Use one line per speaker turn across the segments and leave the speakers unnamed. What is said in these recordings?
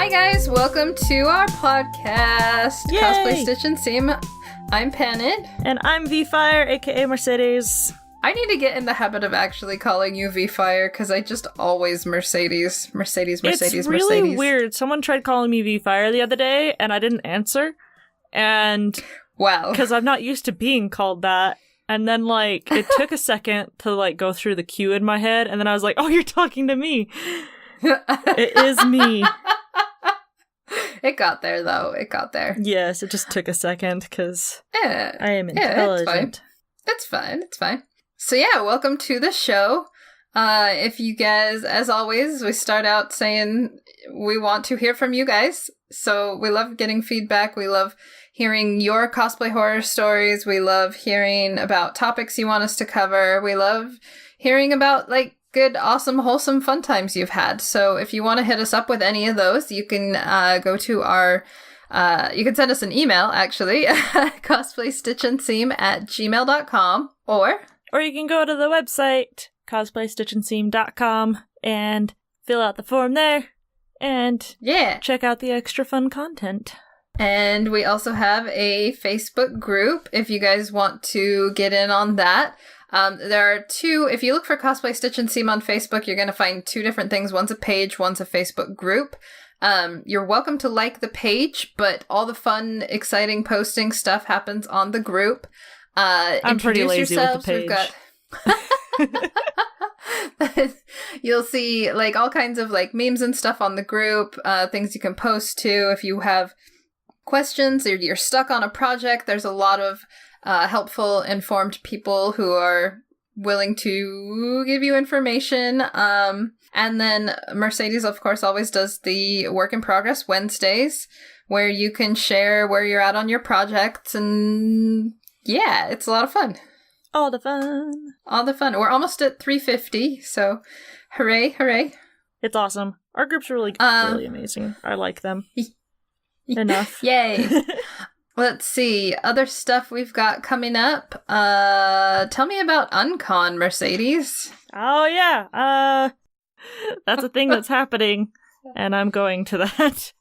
Hi guys, welcome to our podcast,
Yay!
Cosplay Stitch and Seam. I'm Panid.
And I'm V-Fire, aka Mercedes.
I need to get in the habit of actually calling you V-Fire, because I just always Mercedes.
It's really weird. Someone tried calling me V-Fire the other day, and I didn't answer. And...
Wow.
Because I'm not used to being called that. And then, it took a second to, go through the queue in my head, and then I was like, oh, you're talking to me. It is me.
It got there, though. It got there.
Yes, it just took a second, because I am intelligent.
It's fine. So yeah, welcome to the show. If you guys, as always, we start out saying we want to hear from you guys. So we love getting feedback. We love hearing your cosplay horror stories. We love hearing about topics you want us to cover. We love hearing about, good, awesome, wholesome, fun times you've had. So if you want to hit us up with any of those, you can go to our... you can send us an email, actually, cosplaystitchandseam@gmail.com, or
you can go to the website, cosplaystitchandseam.com, and fill out the form there, and check out the extra fun content.
And we also have a Facebook group, if you guys want to get in on that. There are two, if you look for Cosplay Stitch and Seam on Facebook, you're going to find two different things. One's a page, one's a Facebook group. You're welcome to like the page, but all the fun, exciting posting stuff happens on the group.
I'm pretty lazy with the
page. You'll see all kinds of memes and stuff on the group, things you can post to if you have questions or you're stuck on a project. There's a lot of helpful, informed people who are willing to give you information. And then Mercedes, of course, always does the Work in Progress Wednesdays, where you can share where you're at on your projects. And yeah, it's a lot of fun.
All the fun.
We're almost at 350, so hooray.
It's awesome. Our group's really amazing. I like them. Enough.
Yay. Let's see. Other stuff we've got coming up. Tell me about Uncon, Mercedes.
Oh, yeah. That's a thing that's happening, and I'm going to that.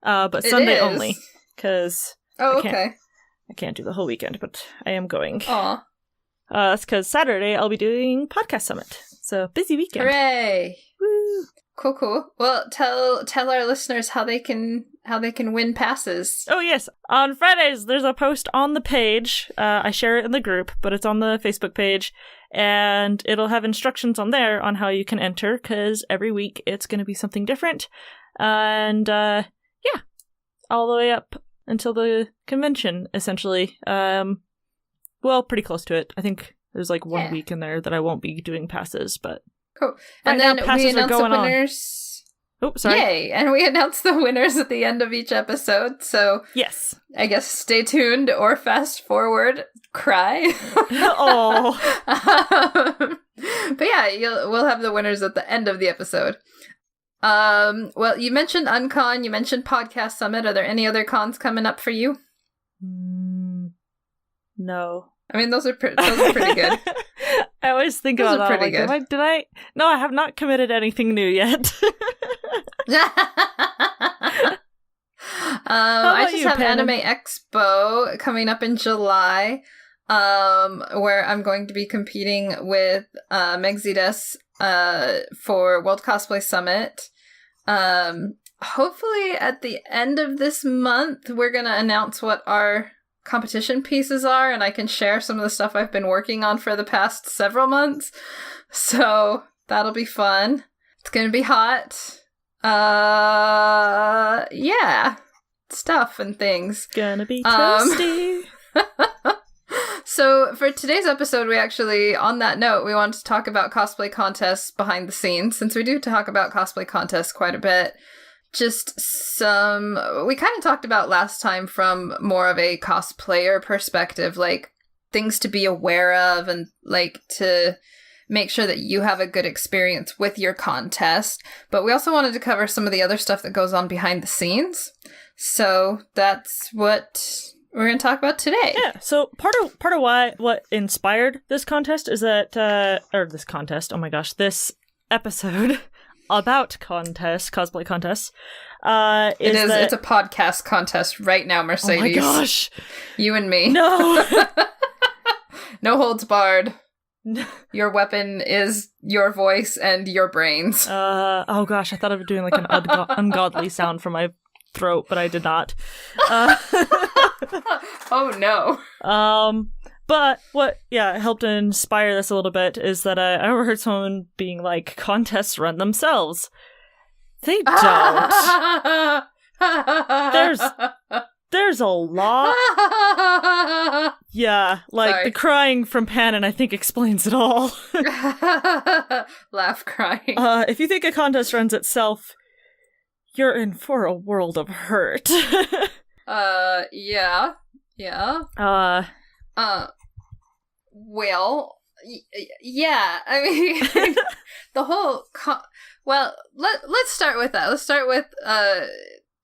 But Sunday only, because I can't do the whole weekend, but I am going.
Aw.
That's because Saturday I'll be doing Podcast Summit. So, busy weekend.
Hooray!
Woo!
Cool. Well, tell our listeners how they can win passes.
Oh, yes. On Fridays, there's a post on the page. I share it in the group, but it's on the Facebook page. And it'll have instructions on there on how you can enter, because every week it's going to be something different. And, all the way up until the convention, essentially. Well, pretty close to it. I think there's 1 week in there that I won't be doing passes, but...
Cool. And then we announce the winners.
Oh, sorry.
Yay! And we announce the winners at the end of each episode, so...
Yes.
I guess stay tuned or fast forward. Cry.
Oh.
But yeah, we'll have the winners at the end of the episode. Well, you mentioned Uncon, you mentioned Podcast Summit. Are there any other cons coming up for you?
No.
I mean, those are pretty good.
I always think about that.
Pretty good.
Did I? No, I have not committed anything new yet.
I just have
Pen?
Anime Expo coming up in July, where I'm going to be competing with Megzides for World Cosplay Summit. Hopefully at the end of this month, we're going to announce what our competition pieces are, and I can share some of the stuff I've been working on for the past several months. So that'll be fun. It's gonna be hot. Yeah. Stuff and things.
Gonna be toasty.
So for today's episode, we actually, on that note, we wanted to talk about cosplay contests behind the scenes, since we do talk about cosplay contests quite a bit. Just we kind of talked about last time from more of a cosplayer perspective, things to be aware of and to make sure that you have a good experience with your contest. But we also wanted to cover some of the other stuff that goes on behind the scenes. So that's what we're going to talk about today.
Yeah, so part of what inspired this contest is that, this episode about cosplay contests,
It's a podcast contest right now, Mercedes.
Oh my gosh.
You and me.
No.
No holds barred. Your weapon is your voice and your brains.
Oh gosh, I thought I was doing like an ungodly sound from my throat, but I did not.
Oh no.
But what, helped inspire this a little bit is that I overheard someone being like, contests run themselves. They don't. There's a lot. Yeah, like
Sorry.
The crying from Panon, I think, explains it all.
Laugh crying.
If you think a contest runs itself, you're in for a world of hurt.
Yeah. Well, yeah. I mean, the whole. Well, let's start with that. Let's start with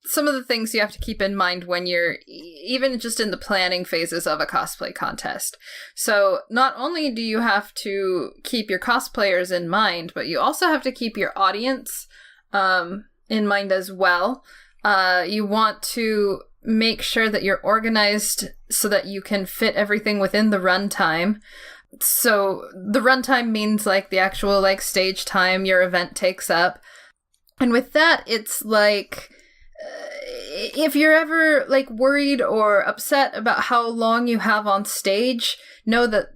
some of the things you have to keep in mind when you're even just in the planning phases of a cosplay contest. So not only do you have to keep your cosplayers in mind, but you also have to keep your audience in mind as well. You want to make sure that you're organized so that you can fit everything within the runtime. So the runtime means like the actual like stage time your event takes up. And with that, it's like if you're ever like worried or upset about how long you have on stage, know that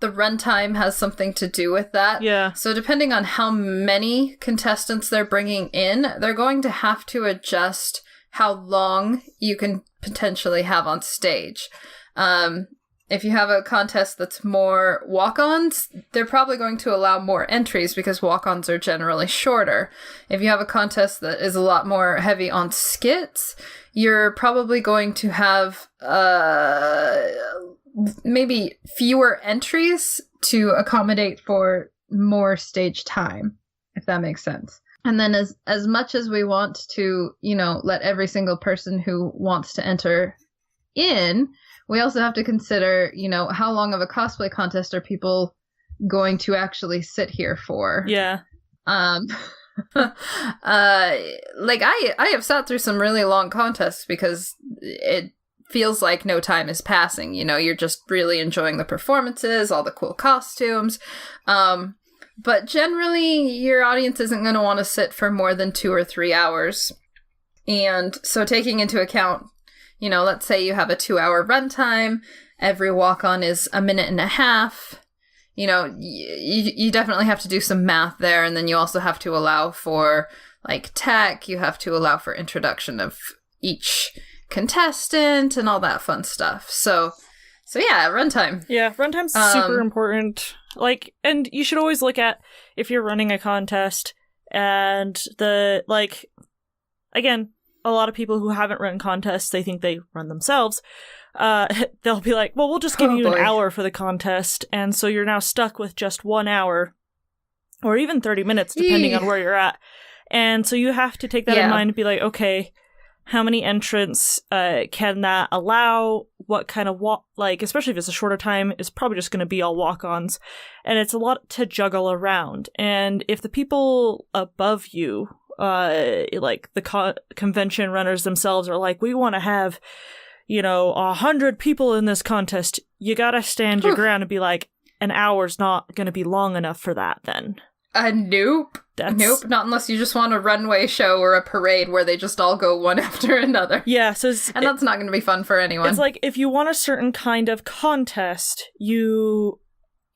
the runtime has something to do with that.
Yeah.
So depending on how many contestants they're bringing in, they're going to have to adjust how long you can potentially have on stage. If you have a contest that's more walk-ons, they're probably going to allow more entries because walk-ons are generally shorter. If you have a contest that is a lot more heavy on skits, you're probably going to have maybe fewer entries to accommodate for more stage time, if that makes sense. And then as much as we want to, let every single person who wants to enter in, we also have to consider, how long of a cosplay contest are people going to actually sit here for?
Yeah.
Like I have sat through some really long contests because it feels like no time is passing. You're just really enjoying the performances, all the cool costumes. But generally, your audience isn't going to want to sit for more than 2 or 3 hours. And so taking into account, let's say you have a 2-hour runtime, every walk-on is a minute and a half. You definitely have to do some math there, and then you also have to allow for, like, tech, you have to allow for introduction of each contestant and all that fun stuff. So yeah, runtime.
Yeah, runtime's super important. Like, and you should always look at if you're running a contest and again, a lot of people who haven't run contests, they think they run themselves. They'll be like, well, we'll just give you an hour for the contest. And so you're now stuck with just 1 hour or even 30 minutes, depending on where you're at. And so you have to take that in mind and be like, okay, how many entrants can that allow? What kind of especially if it's a shorter time, it's probably just going to be all walk-ons. And it's a lot to juggle around. And if the people above you, like the convention runners themselves are like, we want to have, 100 people in this contest, you gotta stand your ground and be like, an hour's not going to be long enough for that then.
Nope. Nope, not unless you just want a runway show or a parade where they just all go one after another.
Yeah, so
that's not going to be fun for anyone.
It's like, if you want a certain kind of contest, you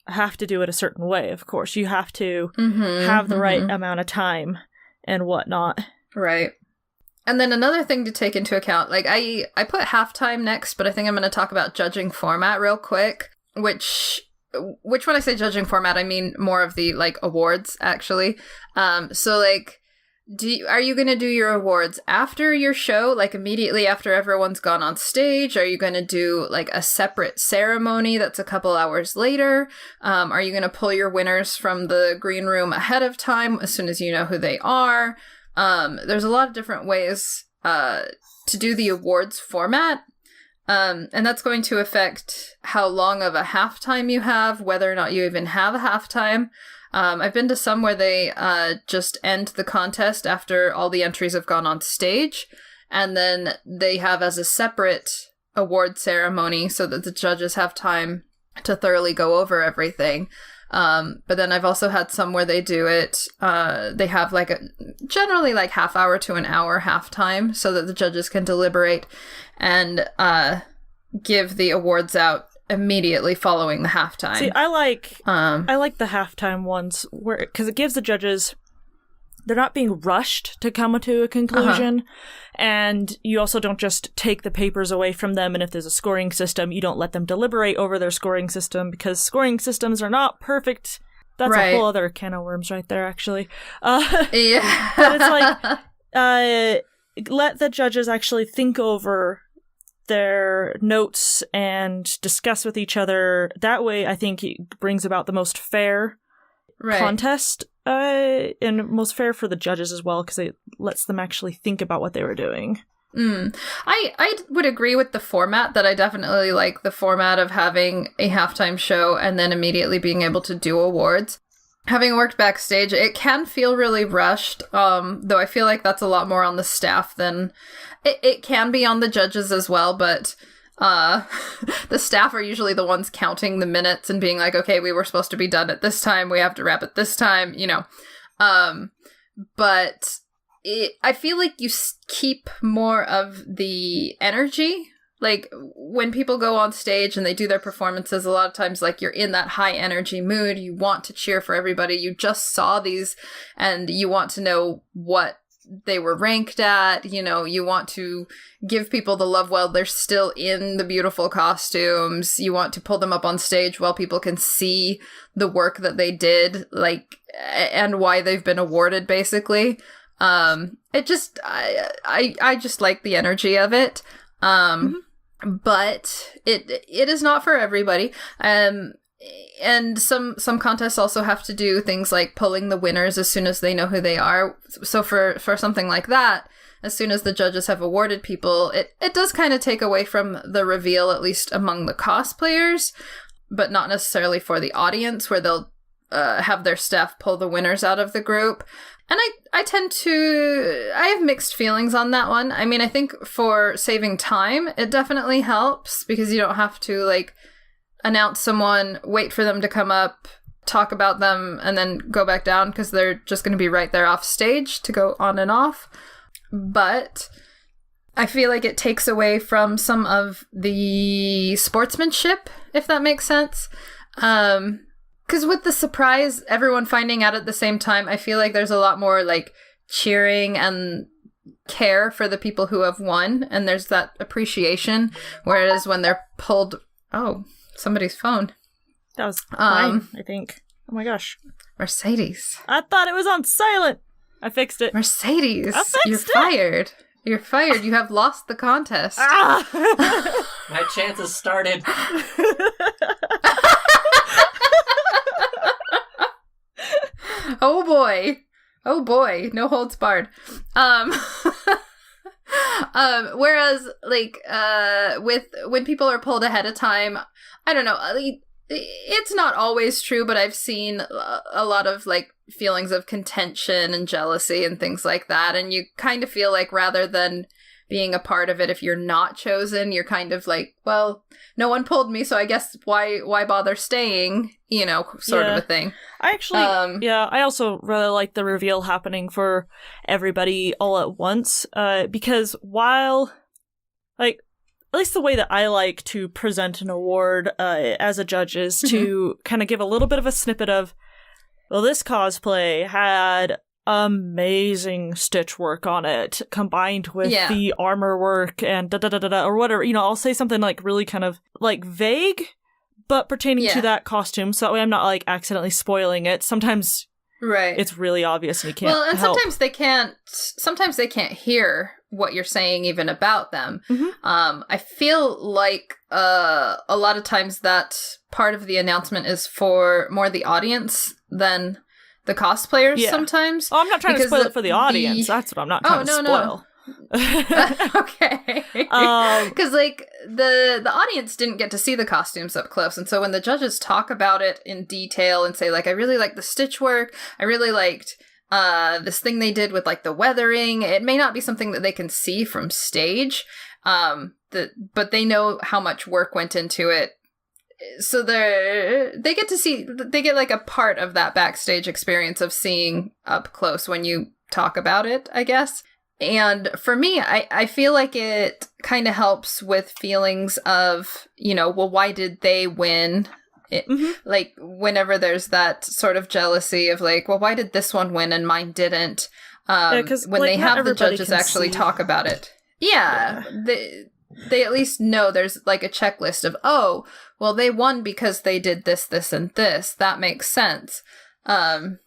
have to do it a certain way, of course. You have to have the right amount of time and whatnot. Right.
And then another thing to take into account, like, I put halftime next, but I think I'm going to talk about judging format real quick, which when I say judging format, I mean more of the, like, awards, actually. So, like, are you going to do your awards after your show, like, immediately after everyone's gone on stage? Are you going to do, like, a separate ceremony that's a couple hours later? Are you going to pull your winners from the green room ahead of time as soon as you know who they are? There's a lot of different ways to do the awards format. And that's going to affect how long of a halftime you have, whether or not you even have a halftime. I've been to some where they just end the contest after all the entries have gone on stage, and then they have as a separate award ceremony so that the judges have time to thoroughly go over everything. But then I've also had some where they do it, they have like generally like half hour to an hour halftime so that the judges can deliberate and give the awards out immediately following the halftime.
See, I like the halftime ones where, because it gives the judges, they're not being rushed to come to a conclusion, and you also don't just take the papers away from them, and if there's a scoring system, you don't let them deliberate over their scoring system, because scoring systems are not perfect. That's a whole other can of worms right there, actually.
Yeah.
But it's like, let the judges actually think over their notes and discuss with each other. That way, I think it brings about the most fair contest, and most fair for the judges as well, because it lets them actually think about what they were doing.
I would agree with the format, that I definitely like the format of having a halftime show and then immediately being able to do awards. Having worked backstage, it can feel really rushed, though I feel like that's a lot more on the staff than... It can be on the judges as well, but the staff are usually the ones counting the minutes and being like, okay, we were supposed to be done at this time, we have to wrap it this time, you know. But I feel like you keep more of the energy. Like, when people go on stage and they do their performances, a lot of times, like, you're in that high energy mood, you want to cheer for everybody, you just saw these, and you want to know what they were ranked at, you know, you want to give people the love while they're still in the beautiful costumes, you want to pull them up on stage while people can see the work that they did, like, and why they've been awarded, basically. It just, I just like the energy of it. But it is not for everybody. And some contests also have to do things like pulling the winners as soon as they know who they are. So for something like that, as soon as the judges have awarded people, it does kind of take away from the reveal, at least among the cosplayers, but not necessarily for the audience, where they'll have their staff pull the winners out of the group. And I have mixed feelings on that one. I mean, I think for saving time, it definitely helps, because you don't have to, like, announce someone, wait for them to come up, talk about them, and then go back down, because they're just going to be right there off stage to go on and off. But I feel like it takes away from some of the sportsmanship, if that makes sense. Because with the surprise, everyone finding out at the same time, I feel like there's a lot more, like, cheering and care for the people who have won, and there's that appreciation, whereas when they're pulled... Oh, somebody's phone.
That was mine, I think. Oh my gosh.
Mercedes.
I thought it was on silent. I fixed it.
Mercedes.
I fixed
You're fired. You're fired. You have lost the contest.
My chances started.
Oh boy. Oh boy. No holds barred. Whereas, like, when people are pulled ahead of time, I don't know, it's not always true, but I've seen a lot of, like, feelings of contention and jealousy and things like that, and you kind of feel like, rather than being a part of it, if you're not chosen, you're kind of like, well, no one pulled me, so I guess why bother staying, you know, sort of a thing.
I actually, I also really like the reveal happening for everybody all at once, because while, like, at least the way that I like to present an award as a judge is to kind of give a little bit of a snippet of, well, this cosplay had amazing stitch work on it, combined with the armor work and da-da-da-da-da, or whatever. You know, I'll say something, like, really kind of, like, vague, but pertaining to that costume, so that way I'm not, like, accidentally spoiling it. Sometimes it's really obvious and you can't help.
Sometimes they can't hear what you're saying even about them. I feel like a lot of times that part of the announcement is for more the audience than the cosplayers sometimes.
Oh, I'm not trying to spoil it for the audience. That's what I'm not trying to spoil.
Okay. Because like the audience didn't get to see the costumes up close, and so when the judges talk about it in detail and say like, I really like the stitch work, I really liked this thing they did with like the weathering, it may not be something that they can see from stage, but they know how much work went into it. So they get like a part of that backstage experience of seeing up close when you talk about it, I guess. And for me, I feel like it kind of helps with feelings of, well, why did they win? Like, whenever there's that sort of jealousy of like, well, why did this one win and mine didn't? When like, they have the judges actually talk about it. Yeah. They at least know there's like a checklist of, oh, well, they won because they did this, this, and this. That makes sense. And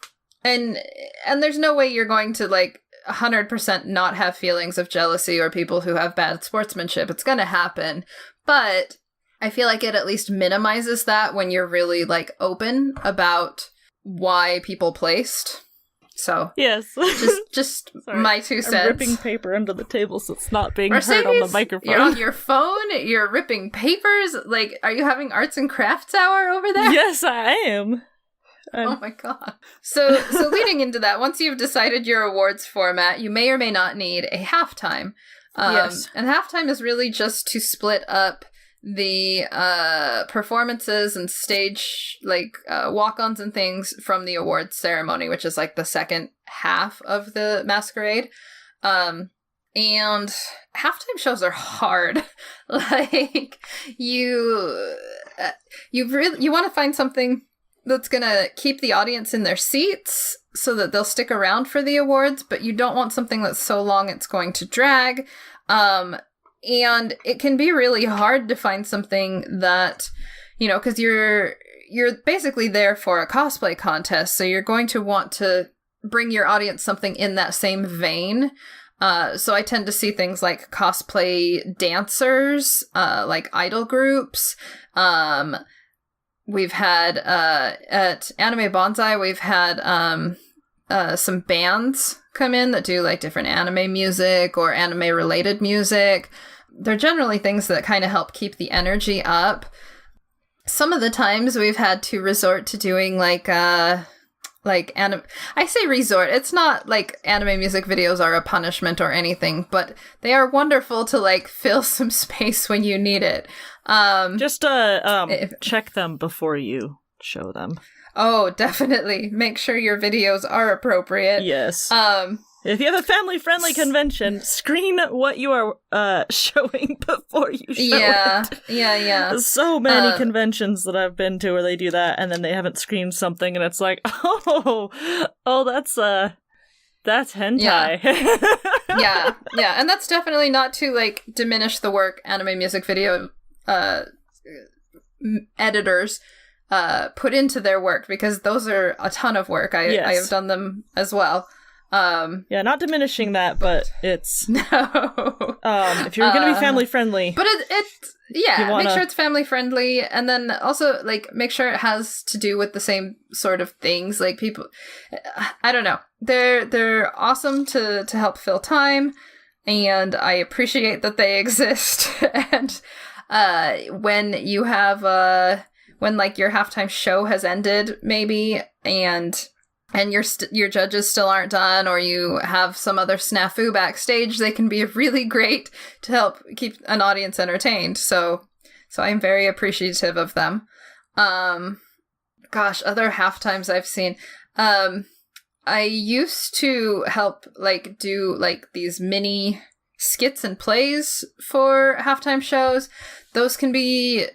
there's no way you're going to like 100% not have feelings of jealousy or people who have bad sportsmanship. It's going to happen. But I feel like it at least minimizes that when you're really like open about why people placed. So
yes,
just my 2 cents.
I'm ripping paper under the table so it's not being heard on the microphone.
You're on your phone. You're ripping papers. Like, are you having arts and crafts hour over there?
Yes, I am.
Oh my god. So leading into that, once you've decided your awards format, you may or may not need a halftime.
Yes.
And halftime is really just to split up the performances and stage like walk-ons and things from the awards ceremony, which is like the second half of the masquerade. And halftime shows are hard. Like you want to find something that's gonna keep the audience in their seats so that they'll stick around for the awards, but you don't want something that's so long it's going to drag. And it can be really hard to find something that, because you're basically there for a cosplay contest, so you're going to want to bring your audience something in that same vein. So I tend to see things like cosplay dancers, like idol groups. We've had, at Anime Bonsai, we've had some bands come in that do like different anime music or anime related music. They're generally things that kind of help keep the energy up. Some of the times we've had to resort to doing like anime. I say resort. It's not like anime music videos are a punishment or anything, but they are wonderful to like fill some space when you need it.
Just check them before you show them.
Oh, definitely. Make sure your videos are appropriate.
Yes. If you have a family-friendly convention, screen what you are showing before you show it.
Yeah.
There's so many conventions that I've been to where they do that, and then they haven't screened something, and it's like, oh, that's hentai.
Yeah, and that's definitely not to like diminish the work anime music video editors put into their work, because those are a ton of work. I have done them as well.
Not diminishing that, but it's
no.
If you're gonna be family friendly,
but make sure it's family friendly, and then also like make sure it has to do with the same sort of things. Like people, I don't know, they're awesome to help fill time, and I appreciate that they exist. And when you have when like your halftime show has ended, maybe, and your judges still aren't done, or you have some other snafu backstage, they can be really great to help keep an audience entertained. So I'm very appreciative of them. Gosh, other halftimes I've seen. I used to help like do like these mini skits and plays for halftime shows. Those can be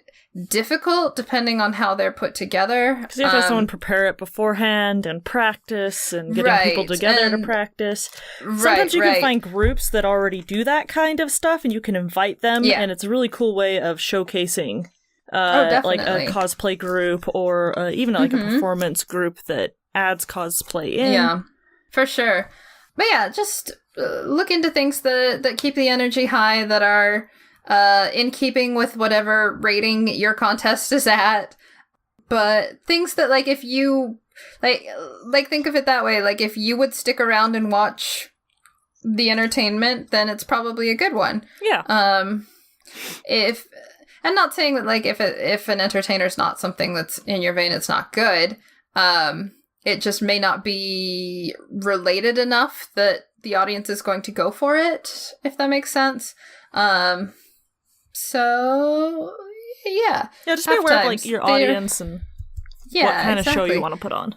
difficult depending on how they're put together.
Because you have to have someone prepare it beforehand and practice and getting people together to practice. Sometimes you can find groups that already do that kind of stuff and you can invite them, and it's a really cool way of showcasing like a cosplay group or even like a performance group that adds cosplay in.
Yeah, for sure. But yeah, just look into things that keep the energy high, that are in keeping with whatever rating your contest is at. But things that, like, if you, like think of it that way, like, if you would stick around and watch the entertainment, then it's probably a good one.
Yeah.
If I'm not saying that like if an entertainer's not something that's in your vein, it's not good. It just may not be related enough that the audience is going to go for it, if that makes sense. So yeah.
Yeah, just be aware of like your audience and what kind of show you want to put on.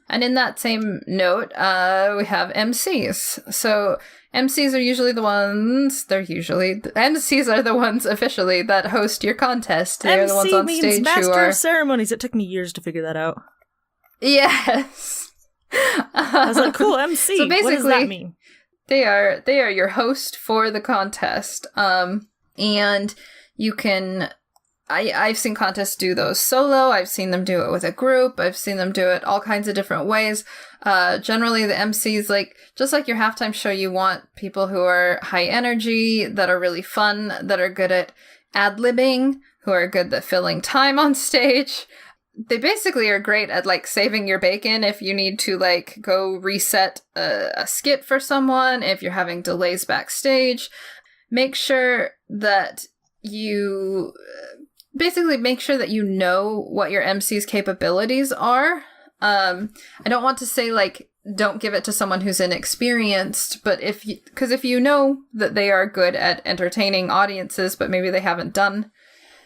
And in that same note, we have MCs. So MCs are usually the ones, MCs are the ones officially that host your contest. They're the ones on stage
means master
who are...
of ceremonies. It took me years to figure that out.
Yes.
I was like, cool, MC.
So basically,
what does that mean?
They are your host for the contest. And you can... I've seen contests do those solo. I've seen them do it with a group. I've seen them do it all kinds of different ways. Generally, the MCs, like, just like your halftime show, you want people who are high energy, that are really fun, that are good at ad-libbing, who are good at filling time on stage. They basically are great at, like, saving your bacon if you need to, like, go reset a skit for someone, if you're having delays backstage. Make sure that you... Basically, make sure that you know what your MC's capabilities are. I don't want to say, like, don't give it to someone who's inexperienced, but if you know that they are good at entertaining audiences, but maybe they haven't done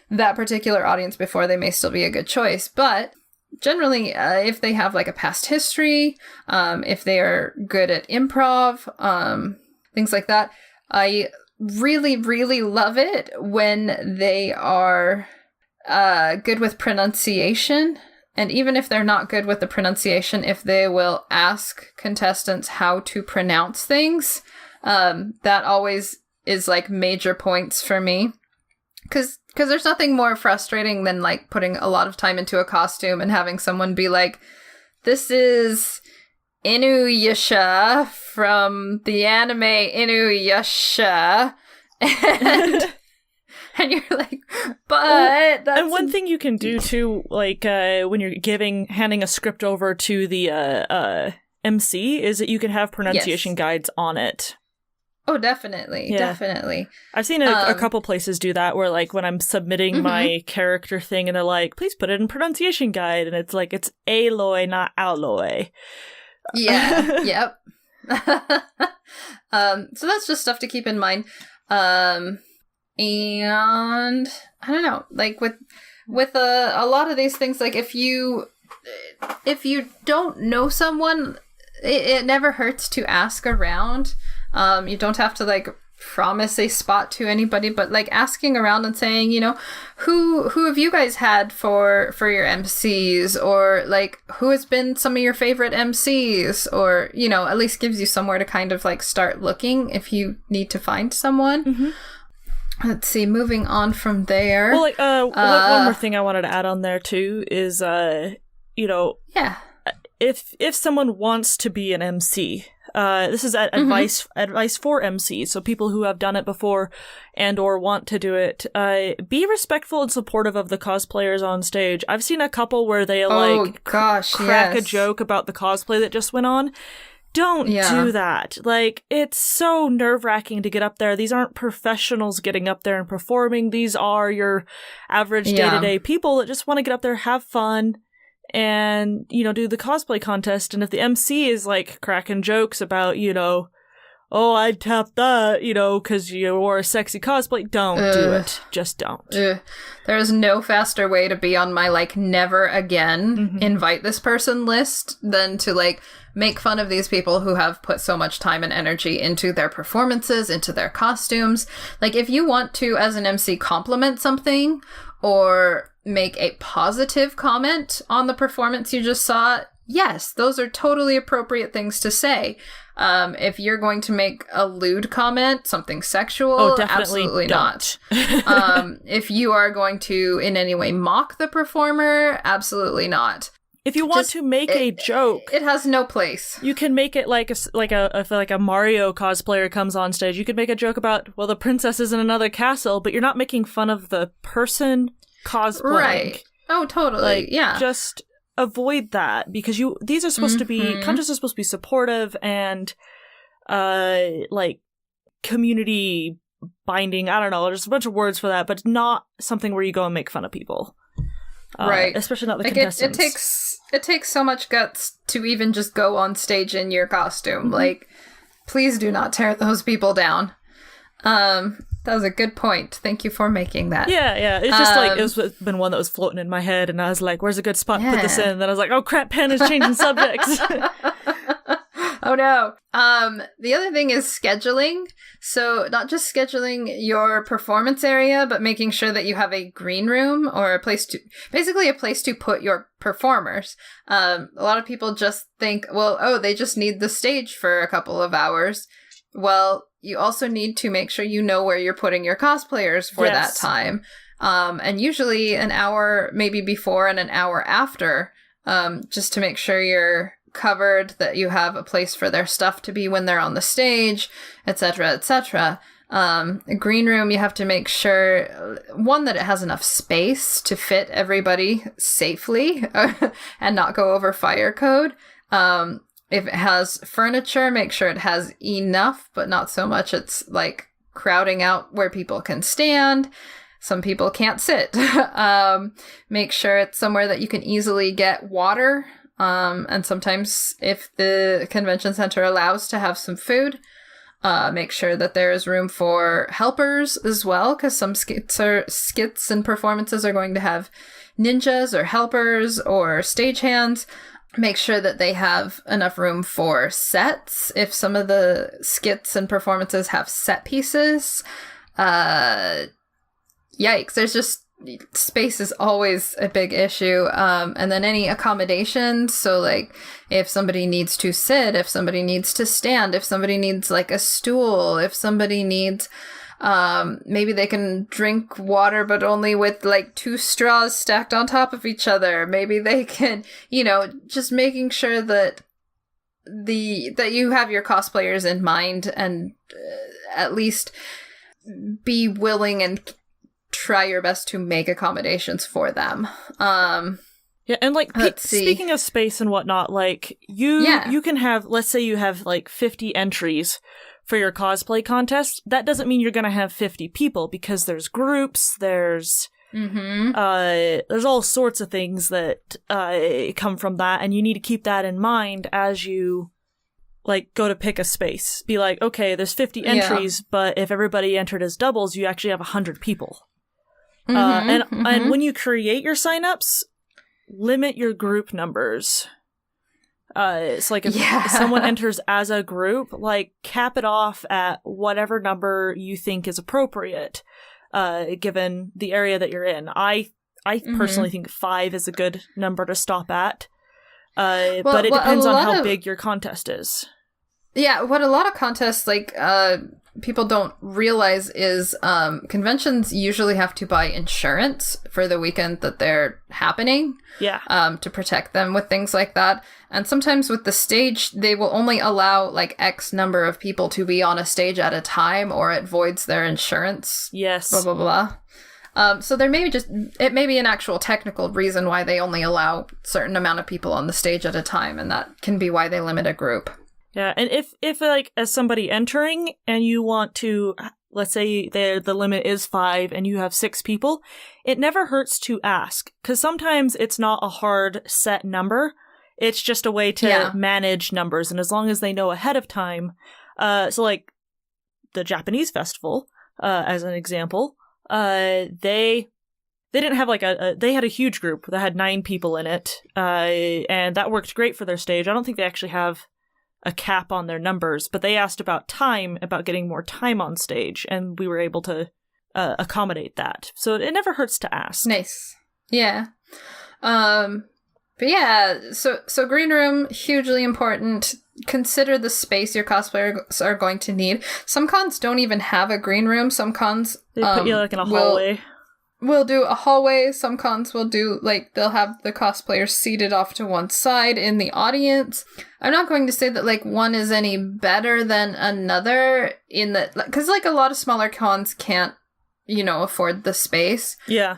that particular audience before, they may still be a good choice. But generally, if they have, like, a past history, if they are good at improv, things like that, I really, really love it when they are... good with pronunciation, and even if they're not good with the pronunciation, if they will ask contestants how to pronounce things, that always is like major points for me, because there's nothing more frustrating than like putting a lot of time into a costume and having someone be like, this is Inuyasha from the anime Inuyasha, and you're like, but that's...
And one thing you can do too, like when you're handing a script over to the MC, is that you can have pronunciation guides on it.
Oh, definitely, definitely.
I've seen a couple places do that, where like when I'm submitting my character thing, and they're like, please put it in pronunciation guide, and it's like, it's Aloy, not Alloy.
Yeah, yep. So that's just stuff to keep in mind. And I don't know, like with a lot of these things, like if you don't know someone, it never hurts to ask around. You don't have to like promise a spot to anybody, but like asking around and saying, you know, who have you guys had for your MCs, or like who has been some of your favorite MCs, or, you know, at least gives you somewhere to kind of like start looking if you need to find someone. Mm-hmm. Let's see, moving on from there.
Well, like, one more thing I wanted to add on there, too, is, you know...
Yeah.
If someone wants to be an MC, this is advice for MCs, so people who have done it before and or want to do it, be respectful and supportive of the cosplayers on stage. I've seen a couple where they, crack a joke about the cosplay that just went on. Don't do that. Like, it's so nerve-wracking to get up there. These aren't professionals getting up there and performing. These are your average day-to-day people that just want to get up there, have fun, and, you know, do the cosplay contest. And if the MC is, like, cracking jokes about, you know, oh, I'd tap that, you know, because you wore a sexy cosplay, don't do it. Just don't.
There is no faster way to be on my, like, never again invite this person list than to, like, make fun of these people who have put so much time and energy into their performances, into their costumes. Like, if you want to, as an MC, compliment something or make a positive comment on the performance you just saw, yes, those are totally appropriate things to say. If you're going to make a lewd comment, something sexual, absolutely not. If you are going to in any way mock the performer, absolutely not.
If you want to make a joke,
it has no place.
You can make it like a Mario cosplayer comes on stage. You could make a joke about, well, the princess is in another castle, but you're not making fun of the person cosplaying.
Right. Oh, totally.
Like, just avoid that, because these are supposed to be, contests are supposed to be supportive and like community binding. I don't know. There's a bunch of words for that, but not something where you go and make fun of people.
Right.
Especially not the
like
contestants.
It takes so much guts to even just go on stage in your costume.
Mm-hmm.
Like, please do not tear those people down. That was a good point. Thank you for making that.
Yeah. It's just like, it's been one that was floating in my head, and I was like, where's a good spot to put this in? And then I was like, oh crap, Pen is changing subjects.
Oh no. The other thing is scheduling. So not just scheduling your performance area, but making sure that you have a green room or a place to put your performers. A lot of people just think, well, they just need the stage for a couple of hours. Well, you also need to make sure you know where you're putting your cosplayers for that time. And usually an hour maybe before and an hour after, just to make sure you're covered, that you have a place for their stuff to be when they're on the stage, etc., etc. Green room, you have to make sure, one, that it has enough space to fit everybody safely and not go over fire code. If it has furniture, make sure it has enough, but not so much it's like crowding out where people can stand. Some people can't sit. Make sure it's somewhere that you can easily get water. And sometimes if the convention center allows to have some food, make sure that there is room for helpers as well, because some skits and performances are going to have ninjas or helpers or stagehands. Make sure that they have enough room for sets. If some of the skits and performances have set pieces, yikes, there's just, space is always a big issue. And then any accommodations. So like if somebody needs to sit, if somebody needs to stand, if somebody needs like a stool, if somebody needs, maybe they can drink water, but only with like 2 straws stacked on top of each other. Maybe they can, just making sure that that you have your cosplayers in mind and at least be willing and try your best to make accommodations for them.
Yeah, and like speaking of space and whatnot, like you can have, let's say you have like 50 entries for your cosplay contest. That doesn't mean you're going to have 50 people, because there's groups, there's all sorts of things that come from that, and you need to keep that in mind as you like go to pick a space. Be like, okay, there's 50 entries, but if everybody entered as doubles, you actually have 100 people. And when you create your signups, limit your group numbers. It's like if someone enters as a group, like cap it off at whatever number you think is appropriate, given the area that you're in. I personally think 5 is a good number to stop at. But it depends on how big your contest is.
Yeah, what a lot of contests, like, people don't realize is conventions usually have to buy insurance for the weekend that they're happening. Yeah. To protect them with things like that. And sometimes with the stage, they will only allow like X number of people to be on a stage at a time, or it voids their insurance.
Yes.
Blah, blah, blah. So there may be an actual technical reason why they only allow a certain amount of people on the stage at a time, and that can be why they limit a group.
Yeah, and if like as somebody entering and you want to, let's say the limit is 5 and you have 6 people, it never hurts to ask, because sometimes it's not a hard set number. It's just a way to manage numbers, and as long as they know ahead of time, so like the Japanese festival, as an example, they didn't have like they had a huge group that had 9 people in it, and that worked great for their stage. I don't think they actually have a cap on their numbers, but they asked about getting more time on stage, and we were able to accommodate that. So it never hurts to ask.
Nice. Yeah. But yeah, so green room, hugely important. Consider the space your cosplayers are going to need. Some cons don't even have a green room. Some cons
they put you like in a hallway.
We'll do a hallway. Some cons will do, like, they'll have the cosplayers seated off to one side in the audience. I'm not going to say that, like, one is any better than another in that, because, like, a lot of smaller cons can't, afford the space.
Yeah.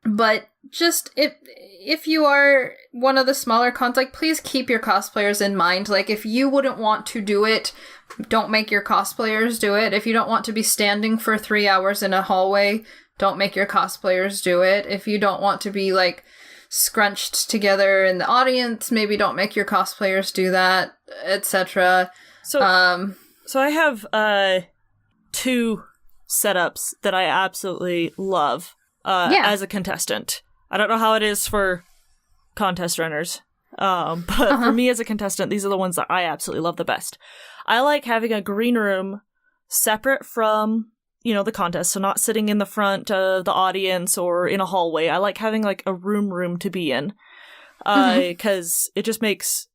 But just if you are one of the smaller cons, like, please keep your cosplayers in mind. Like, if you wouldn't want to do it, don't make your cosplayers do it. If you don't want to be standing for 3 hours in a hallway, don't make your cosplayers do it. If you don't want to be, like, scrunched together in the audience, maybe don't make your cosplayers do that, etc.
So I have 2 setups that I absolutely love as a contestant. I don't know how it is for contest runners, but for me as a contestant, these are the ones that I absolutely love the best. I like having a green room separate from, the contest, so not sitting in the front of the audience or in a hallway. I like having, like, a room to be in, because it just makes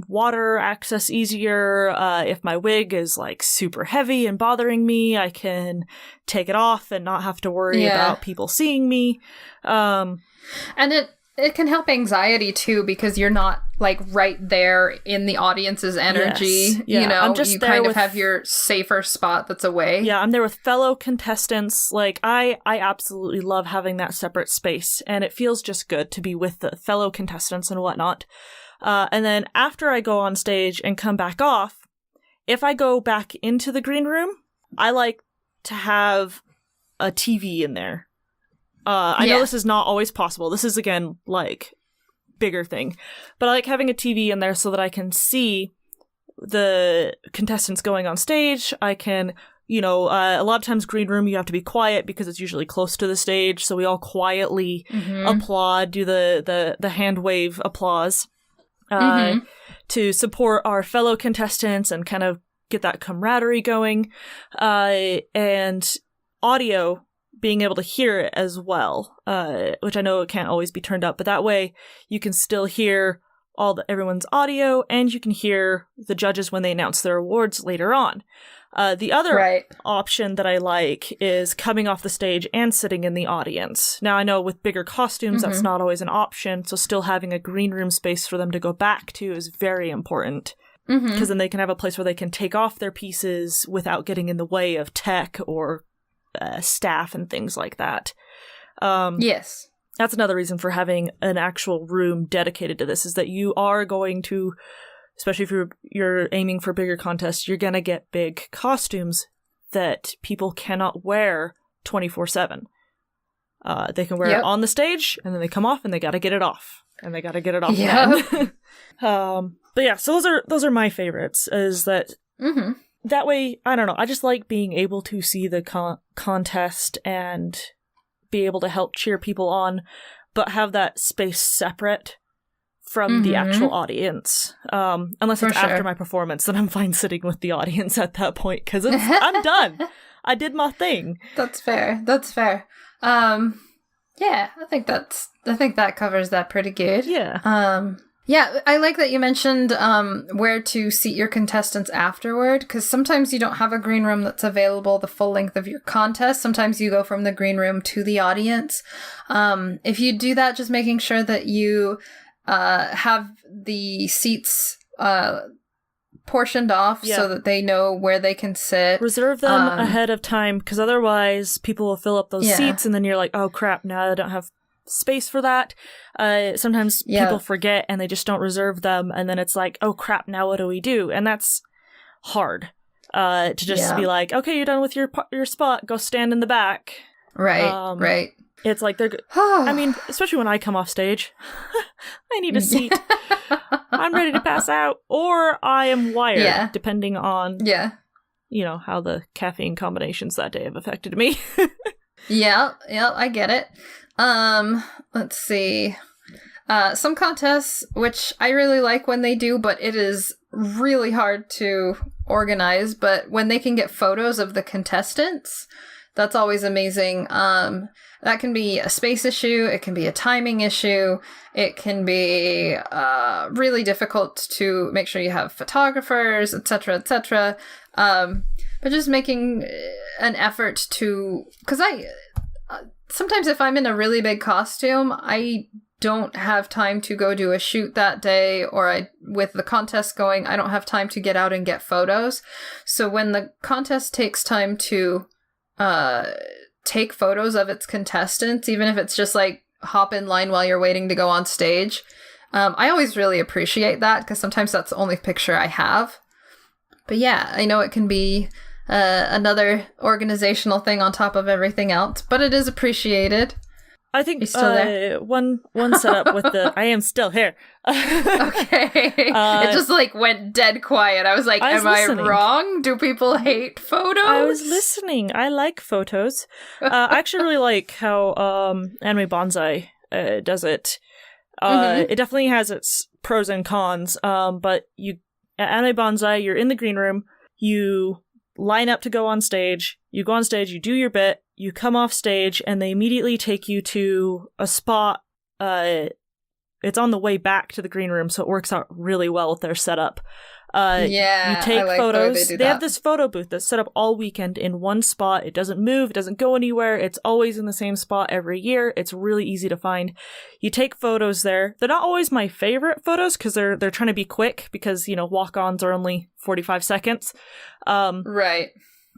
water access easier. If my wig is, like, super heavy and bothering me, I can take it off and not have to worry about people seeing me.
And it can help anxiety too, because you're not, like, right there in the audience's energy.
Yes. Yeah. I'm just
you
there
kind
with...
of have your safer spot that's away.
Yeah, I'm there with fellow contestants. Like, I absolutely love having that separate space, and it feels just good to be with the fellow contestants and whatnot. And then after I go on stage and come back off, if I go back into the green room, I like to have a TV in there. I know this is not always possible. This is, again, like, bigger thing. But I like having a TV in there so that I can see the contestants going on stage. I can, a lot of times green room, you have to be quiet because it's usually close to the stage. So we all quietly applaud, do the hand wave applause to support our fellow contestants and kind of get that camaraderie going. And audio, being able to hear it as well, which I know it can't always be turned up, but that way you can still hear everyone's audio, and you can hear the judges when they announce their awards later on. The other option that I like is coming off the stage and sitting in the audience. Now, I know with bigger costumes, that's not always an option, so still having a green room space for them to go back to is very important, because then they can have a place where they can take off their pieces without getting in the way of tech or staff and things like that.
Yes.
That's another reason for having an actual room dedicated to this, is that you are going to, especially if you're aiming for bigger contests, you're going to get big costumes that people cannot wear 24/7. They can wear it on the stage, and then they come off, and they got to get it off. And they got to get it off again. But yeah, so those are my favorites, is that... That way, I don't know, I just like being able to see the contest and be able to help cheer people on, but have that space separate from the actual audience. Unless it's after my performance, then I'm fine sitting with the audience at that point, because I'm done. I did my thing.
That's fair. Yeah, I think that covers that pretty good.
Yeah.
Yeah, I like that you mentioned where to seat your contestants afterward, because sometimes you don't have a green room that's available the full length of your contest. Sometimes you go from the green room to the audience. If you do that, just making sure that you have the seats portioned off so that they know where they can sit.
Reserve them ahead of time, because otherwise people will fill up those seats, and then you're like, oh crap, now I don't have space for that. Sometimes people forget and they just don't reserve them, and then it's like, oh crap, now what do we do? And that's hard to just be like, okay, you're done with your spot, go stand in the back.
Right.
It's like they're I mean, especially when I come off stage, I need a seat. I'm ready to pass out, or I am wired, depending on how the caffeine combinations that day have affected me.
Yeah, I get it. Let's see. Some contests, which I really like when they do, but it is really hard to organize, but when they can get photos of the contestants, that's always amazing. That can be a space issue, it can be a timing issue, it can be really difficult to make sure you have photographers, etc., etc. But just making an effort to... Because sometimes if I'm in a really big costume, I don't have time to go do a shoot that day, or with the contest going, I don't have time to get out and get photos. So when the contest takes time to take photos of its contestants, even if it's just like hop in line while you're waiting to go on stage. I always really appreciate that because sometimes that's the only picture I have. But yeah, I know it can be another organizational thing on top of everything else, but it is appreciated.
I think
still there?
one setup with the I am still here.
Okay. It just like went dead quiet. I was like, am I wrong? Do people hate photos?
I was listening. I like photos. I actually really like how Anime Bonsai does it. It definitely has its pros and cons. But at Anime Bonsai, you're in the green room, you line up to go on stage, you go on stage, you do your bit, you come off stage, and they immediately take you to a spot. It's on the way back to the green room, so it works out really well with their setup.
Yeah,
you take
I like
photos.
They
have this photo booth that's set up all weekend in one spot. It doesn't move, it doesn't go anywhere. It's always in the same spot every year. It's really easy to find. You take photos there. They're not always my favorite photos because they're trying to be quick because, walk-ons are only 45 seconds.
Right.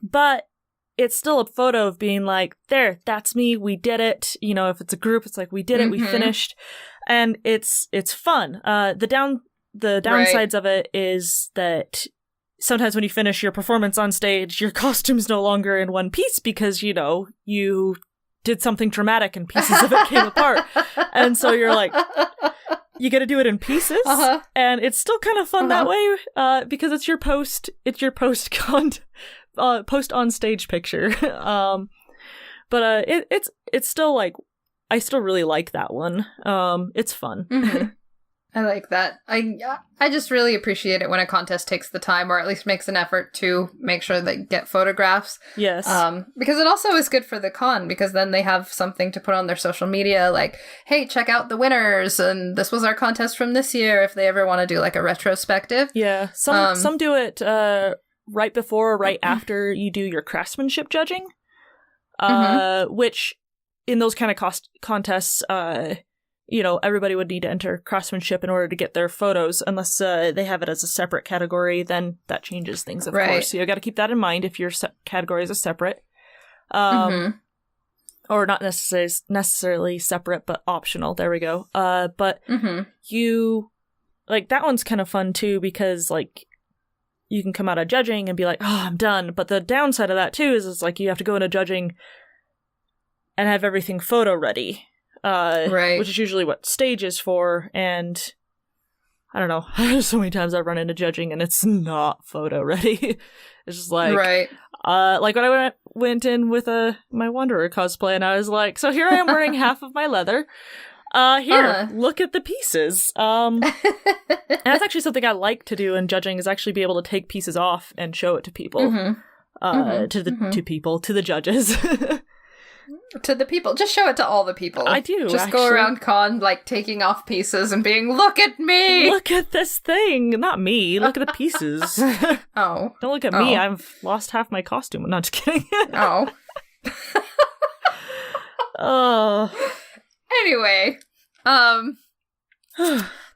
But it's still a photo of being like, there, that's me, we did it. If it's a group, it's like, we did it, we finished. And it's fun. The downsides of it is that sometimes when you finish your performance on stage, your costume's no longer in one piece because, you did something dramatic and pieces of it came apart. And so you're like, you got to do it in pieces. And it's still kind of fun that way because it's your post on stage picture. But it's still like, I still really like that one. It's fun.
Mm-hmm. I like that. I just really appreciate it when a contest takes the time, or at least makes an effort to make sure they get photographs.
Yes.
Because it also is good for the con, because then they have something to put on their social media, like, hey, check out the winners, and this was our contest from this year, if they ever want to do like a retrospective.
Yeah. Some do it right before or right after you do your craftsmanship judging, which in those kind of contests, everybody would need to enter craftsmanship in order to get their photos, unless they have it as a separate category. Then that changes things, of course. So you got to keep that in mind if your categories are separate, or not necessarily separate, but optional. There we go. But you like that one's kind of fun too, because like you can come out of judging and be like, oh, I'm done. But the downside of that too is like you have to go into judging and have everything photo ready. Which is usually what stage is for, and I don't know, so many times I've run into judging and it's not photo ready. It's just like, like when I went in with my Wanderer cosplay, and I was like, so here I am wearing half of my leather. Look at the pieces. And that's actually something I like to do in judging, is actually be able to take pieces off and show it to people, to the judges.
To the people. Just show it to all the people.
I do,
Just go around con, like, taking off pieces and being, look at me!
Look at this thing! Not me. Look at the pieces.
Oh.
Don't look at me. I've lost half my costume. I'm not just kidding.
Oh. Anyway. The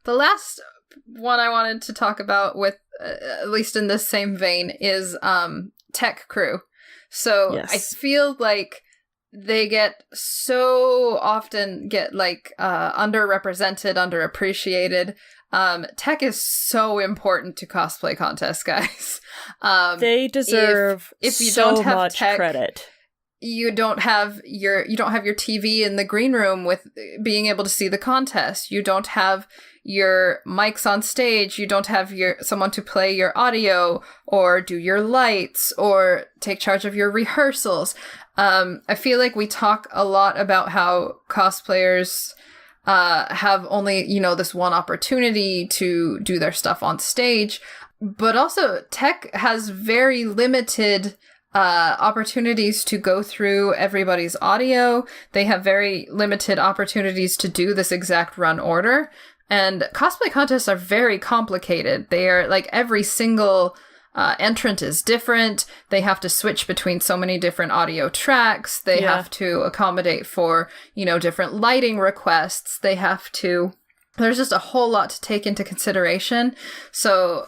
last one I wanted to talk about with, at least in this same vein, is tech crew. So, yes. I feel like they so often get like underrepresented, underappreciated. Tech is so important to cosplay contests, guys.
They deserve if you so don't have much tech, credit.
You don't have your TV in the green room with being able to see the contest. You don't have your mics on stage. You don't have someone to play your audio or do your lights or take charge of your rehearsals. I feel like we talk a lot about how cosplayers have only, this one opportunity to do their stuff on stage, but also tech has very limited opportunities to go through everybody's audio. They have very limited opportunities to do this exact run order. And cosplay contests are very complicated. They are like every single entrant is different. They have to switch between so many different audio tracks. They have to accommodate for, different lighting requests. There's just a whole lot to take into consideration. So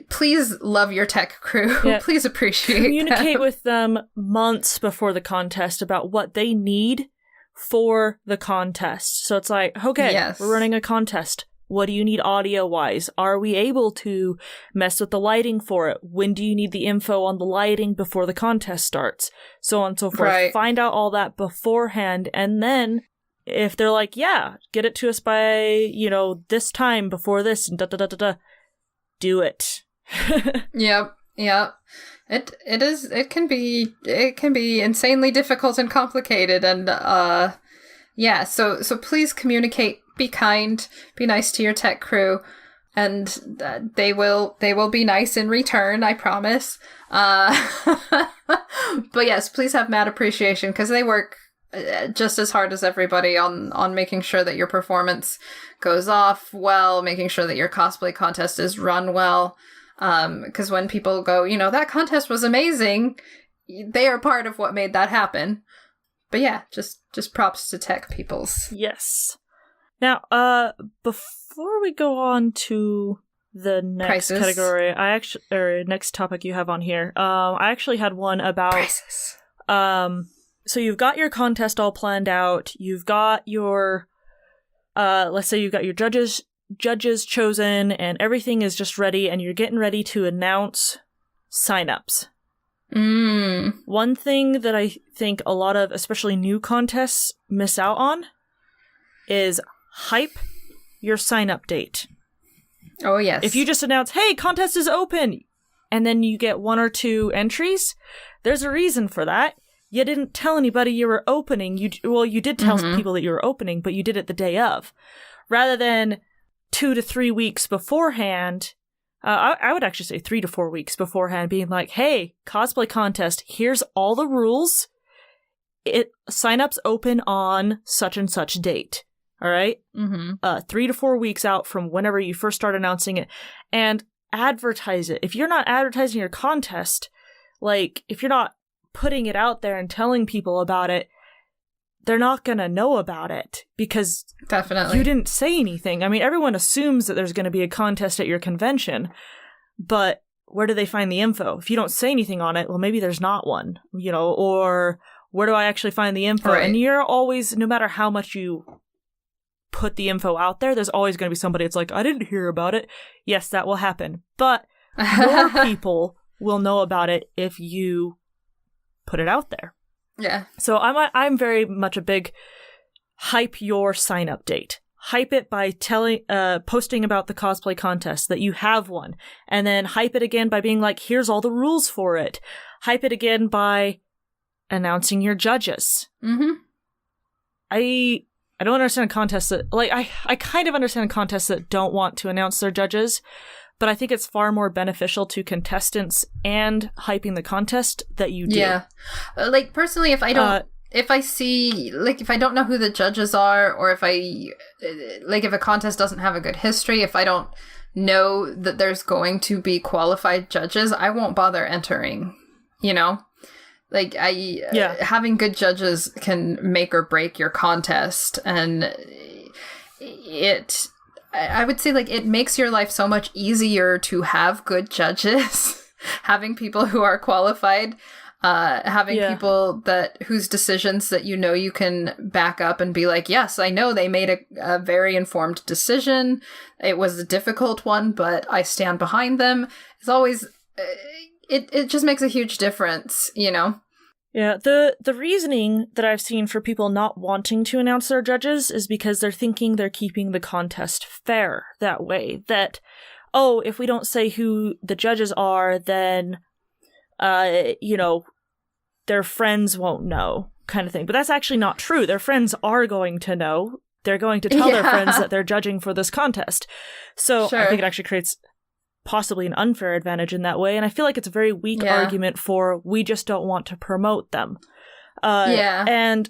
please love your tech crew. Yeah. Please appreciate
Communicate with them months before the contest about what they need for the contest. So it's like, okay,
Yes.
we're running a contest. What do you need audio-wise? Are we able to mess with the lighting for it? When do you need the info on the lighting before the contest starts? So on and so forth.
Right.
Find out all that beforehand, and then if they're like, yeah, get it to us by, this time before this, and da-da-da-da-da, do it.
Yep. It can be insanely difficult and complicated, and so please communicate, be kind, be nice to your tech crew, and they will be nice in return, I promise. But yes, please have mad appreciation, because they work just as hard as everybody on making sure that your performance goes off well, making sure that your cosplay contest is run well. Because when people go, that contest was amazing, they are part of what made that happen. But yeah, just props to tech peoples.
Yes. Now, before we go on to the next
Prices.
category, next topic you have on here, I actually had one about
Prices.
So you've got your contest all planned out. You've got your, let's say you've got your judges chosen, and everything is just ready, and you're getting ready to announce signups. One thing that I think a lot of, especially new contests, miss out on is hype your sign-up date.
Oh, yes.
If you just announce, hey, contest is open, and then you get 1 or 2 entries, there's a reason for that. You didn't tell anybody you were opening. You did tell people that you were opening, but you did it the day of. Rather than 2 to 3 weeks beforehand, I would actually say 3 to 4 weeks beforehand, being like, hey, cosplay contest, here's all the rules. Sign-ups open on such and such date. All right? 3 to 4 weeks out from whenever you first start announcing it. And advertise it. If you're not advertising your contest, like, if you're not putting it out there and telling people about it, they're not going to know about it because
definitely
you didn't say anything. I mean, everyone assumes that there's going to be a contest at your convention, but where do they find the info? If you don't say anything on it, well, maybe there's not one, or where do I actually find the info?
Right.
And you're always, no matter how much you put the info out there, there's always going to be somebody that's like, I didn't hear about it. Yes, that will happen. But more people will know about it if you put it out there.
Yeah.
So I'm very much a big hype your sign up date. Hype it by posting about the cosplay contest that you have one, and then hype it again by being like, here's all the rules for it. Hype it again by announcing your judges. I don't understand contests that, like, I kind of understand contests that don't want to announce their judges, but I think it's far more beneficial to contestants and hyping the contest that you do.
Yeah. Like, personally, if I don't, if I see, like, if I don't know who the judges are, or if if a contest doesn't have a good history, if I don't know that there's going to be qualified judges, I won't bother entering, Like, having good judges can make or break your contest, and I would say, like, it makes your life so much easier to have good judges, having people who are qualified, having people whose decisions that you can back up and be like, yes, I know they made a very informed decision. It was a difficult one, but I stand behind them. It's always, it just makes a huge difference,
Yeah, the reasoning that I've seen for people not wanting to announce their judges is because they're thinking they're keeping the contest fair that way. That, if we don't say who the judges are, then, their friends won't know, kind of thing. But that's actually not true. Their friends are going to know. They're going to tell their friends that they're judging for this contest. So I think it actually creates possibly an unfair advantage in that way, and I feel like it's a very weak argument for we just don't want to promote them. And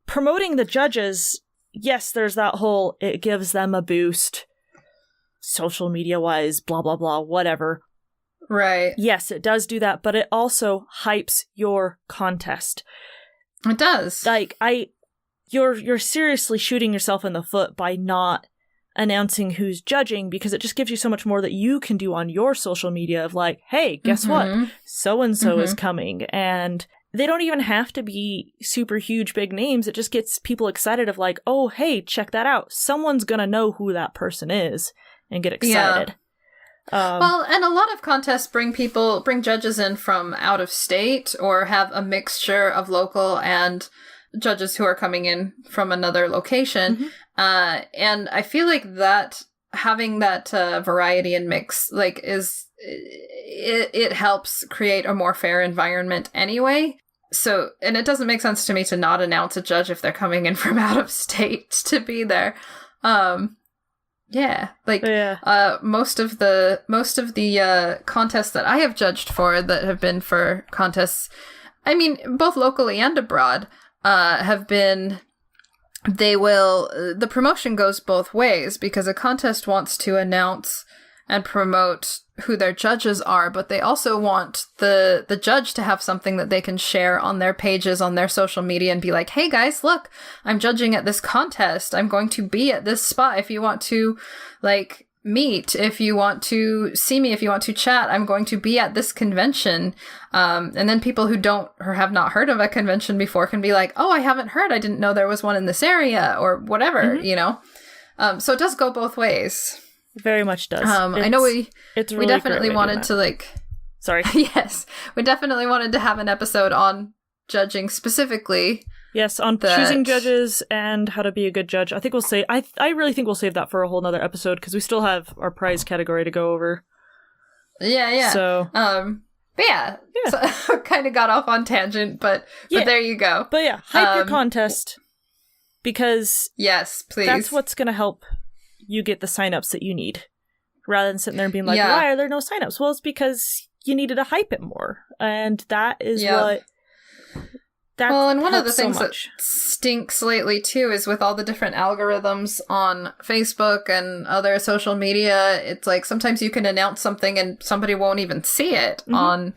promoting the judges, yes, there's that whole, it gives them a boost, social media-wise, blah, blah, blah, whatever.
Right.
Yes, it does do that, but it also hypes your contest.
It does.
Like, you're seriously shooting yourself in the foot by not announcing who's judging, because it just gives you so much more that you can do on your social media of like, hey, guess what? So-and-so is coming. And they don't even have to be super huge big names. It just gets people excited of like, oh, hey, check that out. Someone's gonna know who that person is and get excited.
Well, and a lot of contests bring judges in from out of state or have a mixture of local and judges who are coming in from another location. And I feel like that having that variety and mix like it helps create a more fair environment anyway. So, and it doesn't make sense to me to not announce a judge if they're coming in from out of state to be there. Most of the contests that I have judged for that have been for contests, I mean, both locally and abroad, have been, the promotion goes both ways because a contest wants to announce and promote who their judges are, but they also want the judge to have something that they can share on their pages, on their social media, and be like, hey guys, look, I'm judging at this contest. I'm going to be at this spot. If you want to like meet, if you want to see me, if you want to chat, I'm going to be at this convention. And then people who don't or have not heard of a convention before can be like, oh, I haven't heard. I didn't know there was one in this area or whatever, you know? So it does go both ways.
Very much does.
I know we
really
definitely wanted to like...
Sorry.
Yes. We definitely wanted to have an episode on judging specifically.
Yes, on choosing judges and how to be a good judge. I think we'll say... I really think we'll save that for a whole nother episode because we still have our prize category to go over.
Yeah.
So...
But yeah. So, kind of got off on tangent, but there you go.
But yeah, hype your contest because...
Yes, please.
That's what's going to help you get the signups that you need, rather than sitting there and being like, why are there no signups? Well, it's because you needed to hype it more, and that is what.
Well, and one of the things that stinks lately too is with all the different algorithms on Facebook and other social media. It's like sometimes you can announce something and somebody won't even see it on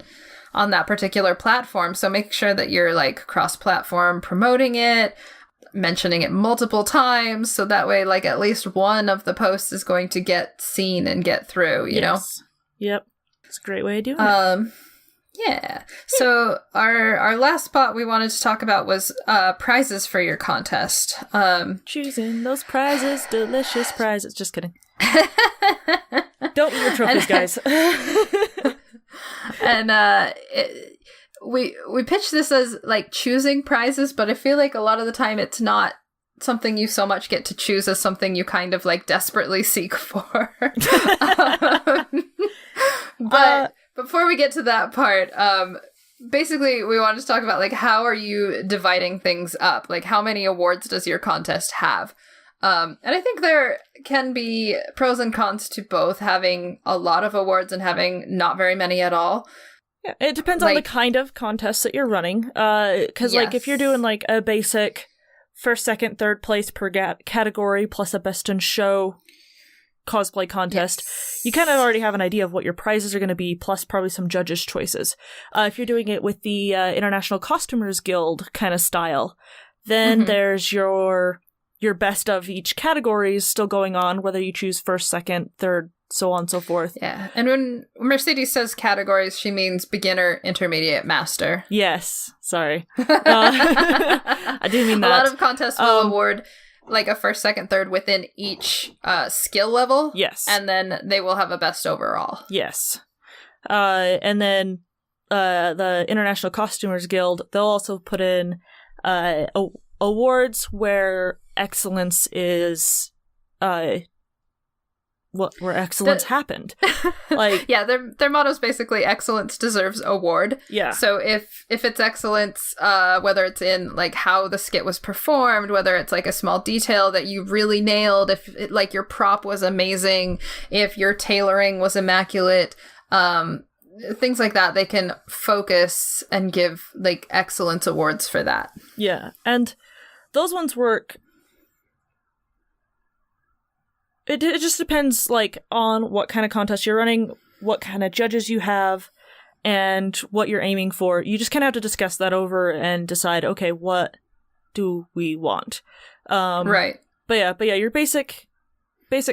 that particular platform. So make sure that you're like cross-platform promoting it, mentioning it multiple times, so that way like at least one of the posts is going to get seen and get through, you know?
Yep. It's a great way of doing it.
Yeah. So our last spot we wanted to talk about was prizes for your contest.
Choosing those prizes, delicious prizes. Just kidding. Don't eat your trophies, guys. And we pitch this as like choosing prizes, but I feel like a lot of the time it's not something you so much get to choose as something you kind of like desperately seek for. But before we get to that part, basically we wanted to talk about like how are you dividing things up? Like how many awards does your contest have? And I think there can be pros and cons to both having a lot of awards and having not very many at all. Yeah, it depends on the kind of contest that you're running. Because like if you're doing like a basic first, second, third place per category plus a best in show cosplay contest, you kind of already have an idea of what your prizes are going to be, plus probably some judges' choices. If you're doing it with the International Costumers Guild kind of style, then there's your best of each categories still going on, whether you choose first, second, third, so on and so forth.
Yeah, and when Mercedes says categories, she means beginner, intermediate, master.
Yes, sorry. I didn't mean that.
A lot of contests will award like a first, second, third within each skill level.
Yes.
And then they will have a best overall.
Yes. And then the International Costumers Guild, they'll also put in awards where excellence is where excellence happened. Like
yeah, their motto is basically excellence deserves award.
Yeah.
So if it's excellence, whether it's in like how the skit was performed, whether it's like a small detail that you really nailed, if it, like your prop was amazing, if your tailoring was immaculate, things like that, they can focus and give like excellence awards for that.
Yeah, and those ones work. It just depends, like, on what kind of contest you're running, what kind of judges you have, and what you're aiming for. You just kind of have to discuss that over and decide, okay, what do we want?
Right.
But yeah, your basic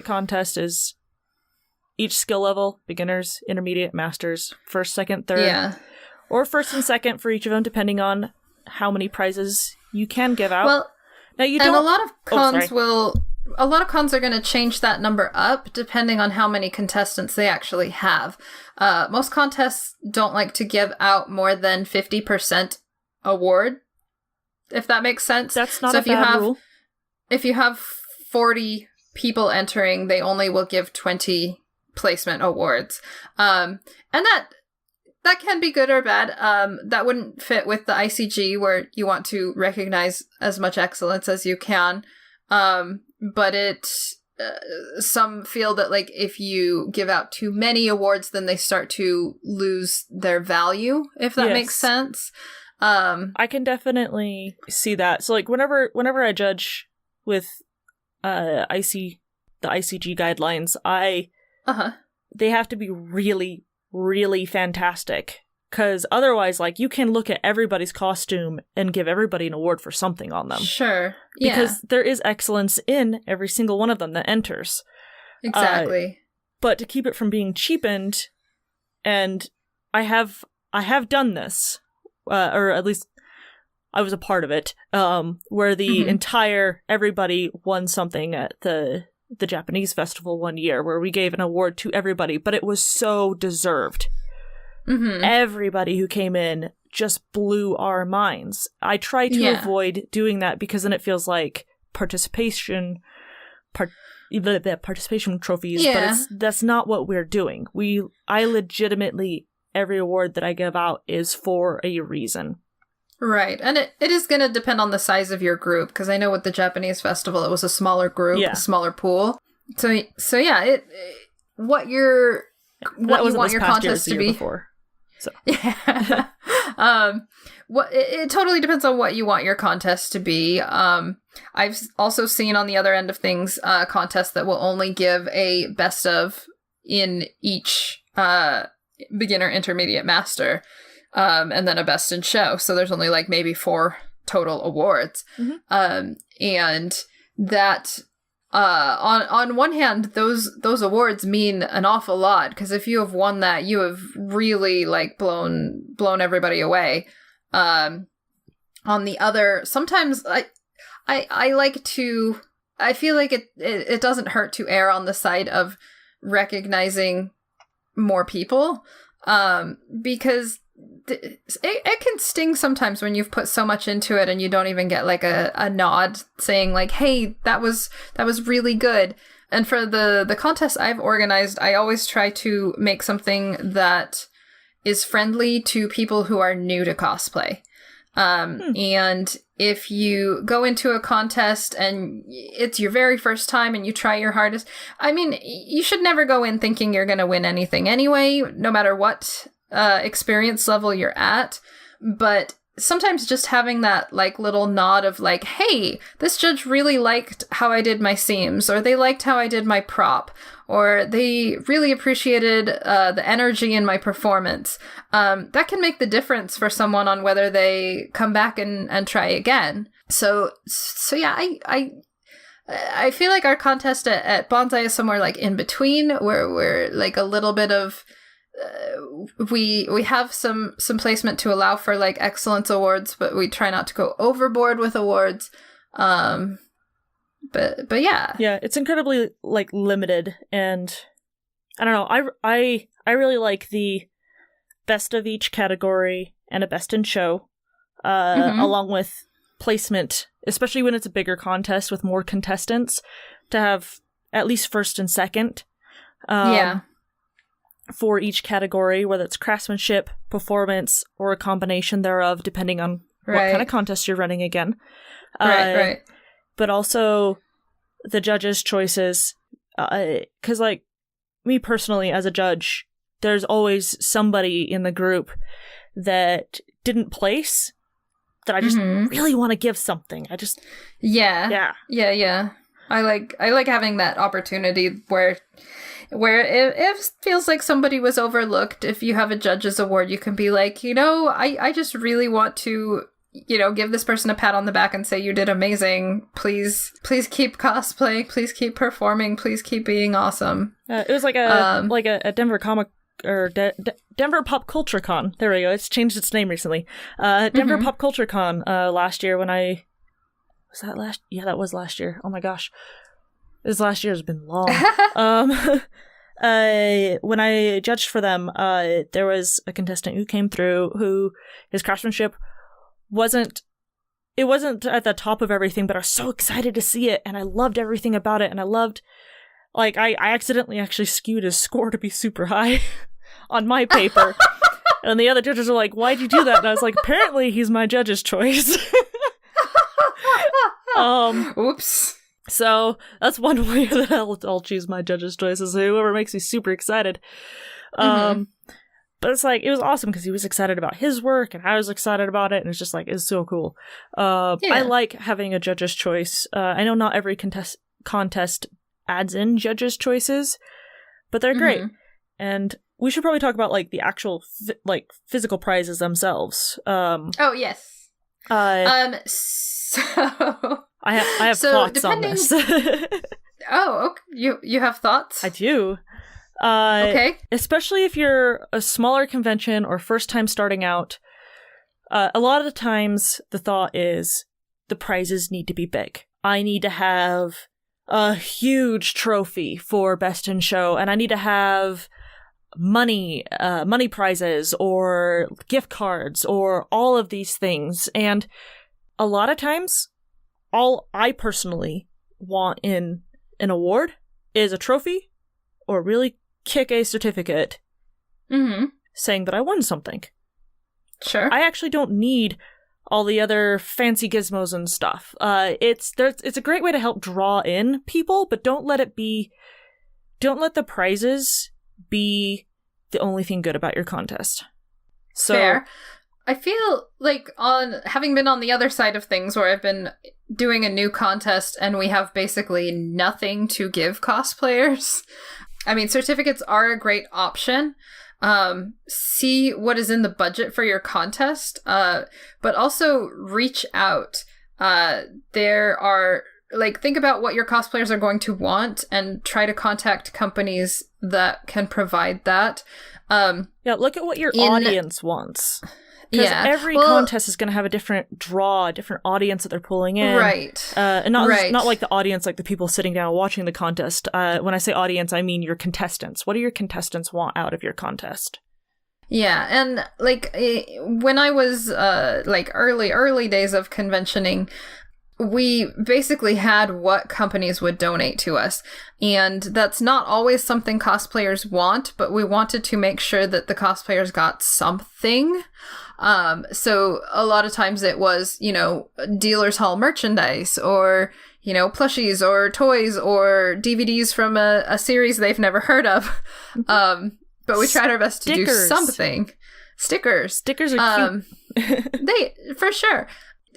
contest is each skill level, beginners, intermediate, masters, first, second, third.
Yeah.
Or first and second for each of them, depending on how many prizes you can give out.
Well,
now you
and
don't...
a lot of cons a lot of cons are going to change that number up depending on how many contestants they actually have. Most contests don't like to give out more than 50% award, if that makes sense.
That's not a bad rule.
If you have 40 people entering, they only will give 20 placement awards. And that can be good or bad. That wouldn't fit with the ICG, where you want to recognize as much excellence as you can. But some feel that, like, if you give out too many awards, then they start to lose their value, if that makes sense.
I can definitely see that. So, like, whenever I judge with the ICG guidelines, they have to be really, really fantastic. Because otherwise, like, you can look at everybody's costume and give everybody an award for something on them.
Sure. Yeah.
Because there is excellence in every single one of them that enters.
Exactly.
But to keep it from being cheapened, and I have done this, or at least I was a part of it, where the entire everybody won something at the Japanese festival one year, where we gave an award to everybody, but it was so deserved. Everybody who came in just blew our minds. I try to avoid doing that, because then it feels like participation trophies, but that's not what we're doing. I legitimately, every award that I give out is for a reason.
Right. And it is going to depend on the size of your group, because I know with the Japanese festival, it was a smaller group, a smaller pool. So yeah, what you want your contest to be.
Before. So.
Yeah. It totally depends on what you want your contest to be. I've also seen on the other end of things contests that will only give a best of in each beginner, intermediate, master, and then a best in show. So there's only like maybe 4 total awards. And that on one hand, those awards mean an awful lot, because if you have won that, you have really, like, blown everybody away. On the other, sometimes I like to, I feel like it doesn't hurt to err on the side of recognizing more people, because it can sting sometimes when you've put so much into it and you don't even get, like, a nod saying, like, hey, that was really good. And for the contests I've organized, I always try to make something that is friendly to people who are new to cosplay. And if you go into a contest and it's your very first time and you try your hardest, I mean, you should never go in thinking you're going to win anything anyway, no matter what experience level you're at. But sometimes just having that, like, little nod of, like, hey, this judge really liked how I did my seams, or they liked how I did my prop, or they really appreciated the energy in my performance. That can make the difference for someone on whether they come back and try again. So yeah, I feel like our contest at Bonsai is somewhere, like, in between, where we're, like, a little bit of we have some placement to allow for, like, excellence awards, but we try not to go overboard with awards. But yeah,
it's incredibly, like, limited, and I don't know. I really like the best of each category and a best in show, along with placement, especially when it's a bigger contest with more contestants, to have at least first and second. For each category, whether it's craftsmanship, performance, or a combination thereof, depending on what kind of contest you're running again.
Right.
But also the judges' choices. Because, like, me personally, as a judge, there's always somebody in the group that didn't place that I just really want to give something. I just... Yeah.
I like having that opportunity where it feels like somebody was overlooked. If you have a judge's award, you can be like, I just really want to, give this person a pat on the back and say, you did amazing. Please keep cosplay. Please keep performing. Please keep being awesome.
It was like a Denver Comic Denver Pop Culture Con. There we go. It's changed its name recently. Denver Pop Culture Con last year when was that last? Yeah, that was last year. Oh my gosh. This last year has been long. When I judged for them, there was a contestant who came through who his craftsmanship wasn't at the top of everything, but I was so excited to see it, and I loved everything about it, and I loved, like, I accidentally actually skewed his score to be super high on my paper. And the other judges were like, why'd you do that? And I was like, apparently he's my judge's choice.
Oops.
So that's one way that I'll choose my judge's choice, is whoever makes me super excited. But it's like, it was awesome because he was excited about his work and I was excited about it, and it's just like, it's so cool. I like having a judge's choice. I know not every contest adds in judge's choices, but they're great. And we should probably talk about like the actual physical prizes themselves.
Oh yes. So
I have thoughts on this.
Oh, okay. You have thoughts?
I do.
Okay.
Especially if you're a smaller convention or first time starting out, a lot of the times the thought is the prizes need to be big. I need to have a huge trophy for best in show, and I need to have money prizes or gift cards or all of these things. And a lot of times, all I personally want in an award is a trophy or really kick-a certificate saying that I won something.
Sure.
I actually don't need all the other fancy gizmos and stuff. It's a great way to help draw in people, but don't let the prizes be the only thing good about your contest. So,
fair. I feel like, on having been on the other side of things where I've been doing a new contest and we have basically nothing to give cosplayers, I mean, certificates are a great option. See what is in the budget for your contest, but also reach out. There are, like, think about what your cosplayers are going to want and try to contact companies that can provide that.
Look at what your audience wants. Because every contest is going to have a different draw, a different audience that they're pulling in.
Right.
And not like the audience, like the people sitting down watching the contest. When I say audience, I mean your contestants. What do your contestants want out of your contest?
Yeah, and like when I was like early days of conventioning, we basically had what companies would donate to us. And that's not always something cosplayers want, but we wanted to make sure that the cosplayers got something. So a lot of times it was, dealers hall merchandise or, plushies or toys or DVDs from a series they've never heard of. But we tried our best to do something. Stickers.
Stickers are cute.
For sure.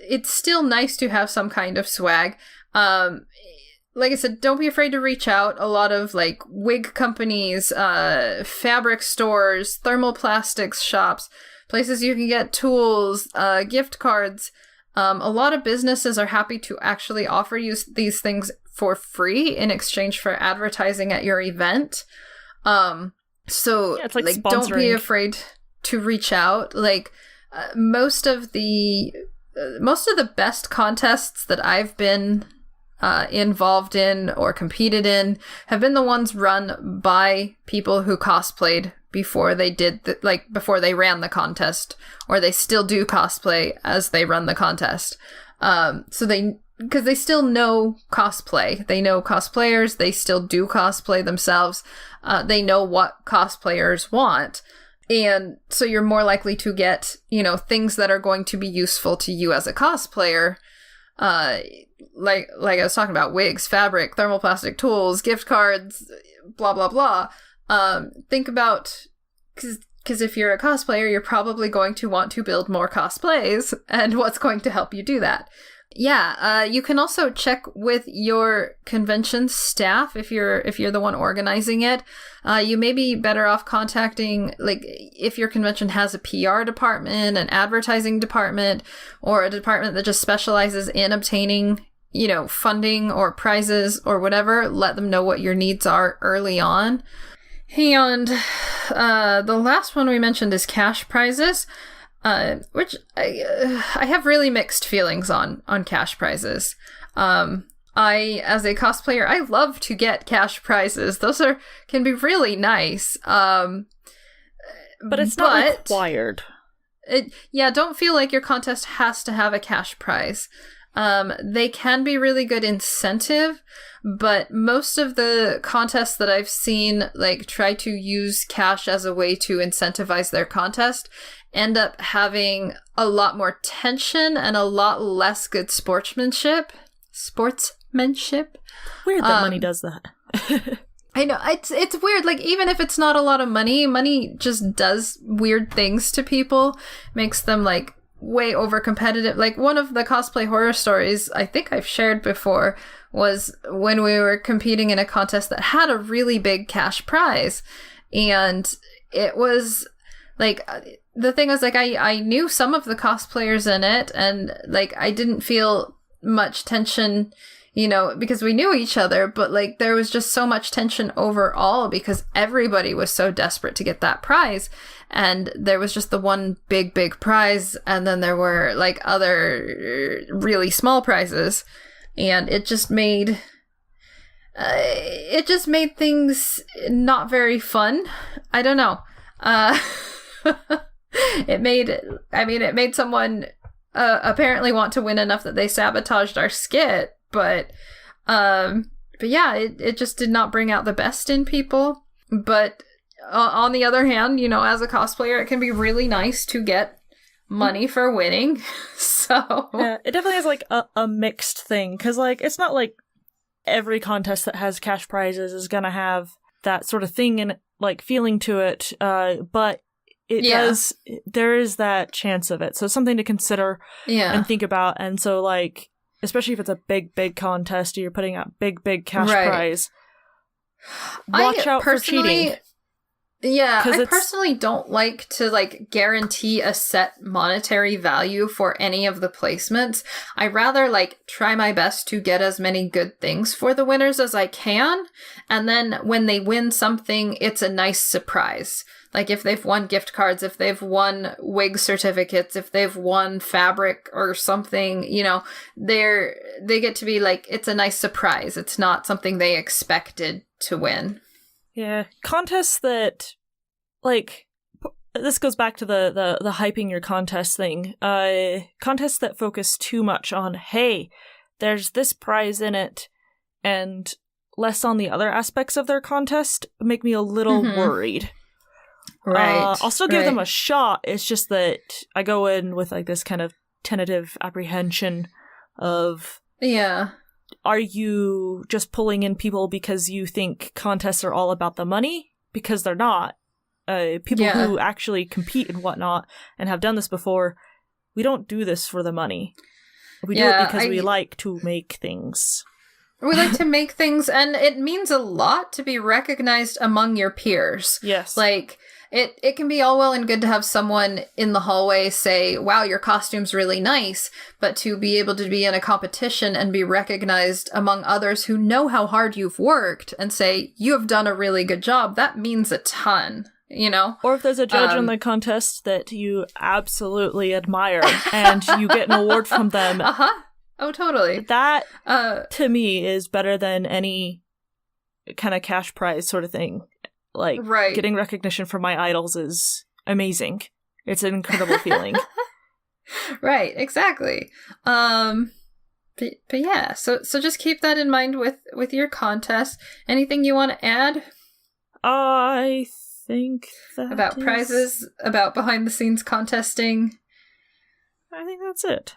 It's still nice to have some kind of swag. Like I said, don't be afraid to reach out. A lot of like wig companies, fabric stores, thermoplastics shops, places you can get tools, gift cards. A lot of businesses are happy to actually offer you these things for free in exchange for advertising at your event. So
it's like
don't be afraid to reach out. Like most of the best contests that I've been involved in or competed in have been the ones run by people who cosplayed before they did before they ran the contest, or they still do cosplay as they run the contest. Because they still know cosplay. They know cosplayers. They still do cosplay themselves. They know what cosplayers want. And so you're more likely to get, things that are going to be useful to you as a cosplayer. Like I was talking about, wigs, fabric, thermoplastic tools, gift cards, blah, blah, blah. Think about, because if you're a cosplayer, you're probably going to want to build more cosplays, and what's going to help you do that? Yeah, you can also check with your convention staff if you're the one organizing it. You may be better off contacting, like, if your convention has a PR department, an advertising department, or a department that just specializes in obtaining, funding or prizes or whatever. Let them know what your needs are early on. And the last one we mentioned is cash prizes, which I have really mixed feelings on cash prizes. As a cosplayer, I love to get cash prizes. Those can be really nice.
But it's not required.
Don't feel like your contest has to have a cash prize. They can be really good incentive, but most of the contests that I've seen like try to use cash as a way to incentivize their contest end up having a lot more tension and a lot less good sportsmanship.
Weird that money does that.
I know, it's weird. Like, even if it's not a lot of money just does weird things to people, makes them like way over competitive. Like, one of the cosplay horror stories I think I've shared before was when we were competing in a contest that had a really big cash prize, and it was like, the thing was like, I knew some of the cosplayers in it, and like I didn't feel much tension, because we knew each other, but like there was just so much tension overall because everybody was so desperate to get that prize, and there was just the one big prize, and then there were like other really small prizes, and it just made things not very fun. I don't know. It made someone apparently want to win enough that they sabotaged our skit, but yeah, it just did not bring out the best in people. But on the other hand, as a cosplayer, it can be really nice to get money for winning. So
yeah, it definitely is like a mixed thing, because like it's not like every contest that has cash prizes is gonna have that sort of thing and like feeling to it, but it does, there is that chance of it, so it's something to consider and think about. And so like, especially if it's a big contest, or you're putting out big cash prize, watch out for cheating.
Yeah, I personally don't like to like guarantee a set monetary value for any of the placements. I rather like try my best to get as many good things for the winners as I can, and then when they win something, it's a nice surprise. Like if they've won gift cards, if they've won wig certificates, if they've won fabric or something, they get to be like, it's a nice surprise. It's not something they expected to win.
Yeah, contests that, like, this goes back to the hyping your contest thing. Contests that focus too much on, hey, there's this prize in it, and less on the other aspects of their contest make me a little worried.
Right.
I'll still give them a shot. It's just that I go in with like this kind of tentative apprehension of, are you just pulling in people because you think contests are all about the money? Because they're not. People who actually compete and whatnot and have done this before, we don't do this for the money. We do it because we like to make things.
We like to make things, and it means a lot to be recognized among your peers.
Yes.
Like, it can be all well and good to have someone in the hallway say, wow, your costume's really nice, but to be able to be in a competition and be recognized among others who know how hard you've worked and say, you have done a really good job, that means a ton,
Or if there's a judge in the contest that you absolutely admire and you get an award from them.
Oh, totally.
That, to me, is better than any kind of cash prize sort of thing. Like, getting recognition from my idols is amazing. It's an incredible feeling.
Right, exactly. But yeah, so just keep that in mind with your contest. Anything you want to add?
I think that
about prizes, about behind the scenes contesting.
I think that's it.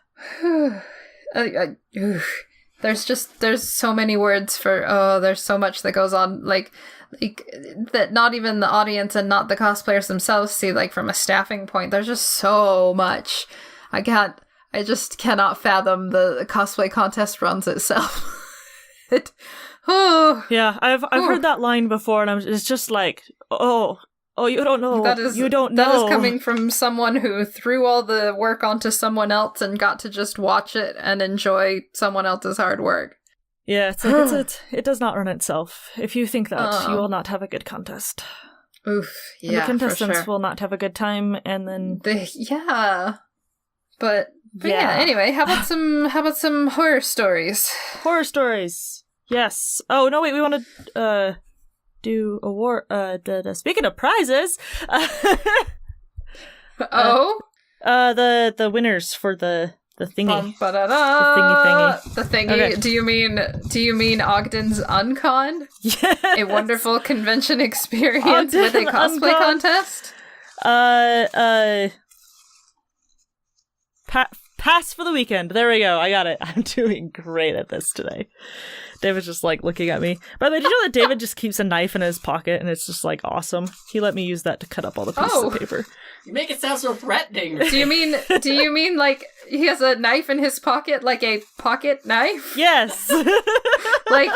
There's so many words for, there's so much that goes on, like that not even the audience and not the cosplayers themselves see, like from a staffing point. There's just so much. I just cannot fathom the cosplay contest runs itself.
Yeah, I've heard that line before, and it's just like, oh, you don't know. You don't know.
That is coming from someone who threw all the work onto someone else and got to just watch it and enjoy someone else's hard work.
Yeah, it's like it does not run itself. If you think that, you will not have a good contest.
Oof,
And
yeah,
the contestants
for sure.
will not have a good time, and then
But yeah. Anyway, how about some horror stories?
Horror stories. Yes. Oh no, wait. We want to do award. Speaking of prizes, the winners for the thingy. The thingy.
The thingy.
Okay.
Do you mean Ogden's Uncon?
Yes.
A wonderful convention experience with a cosplay contest?
Pass for the weekend. There we go. I got it. I'm doing great at this today. David's just like looking at me. By the way, did you know that David just keeps a knife in his pocket and it's just like awesome? He let me use that to cut up all the pieces of paper.
You make it sound so threatening.
Do you mean like he has a knife in his pocket, like a pocket knife?
Yes.
like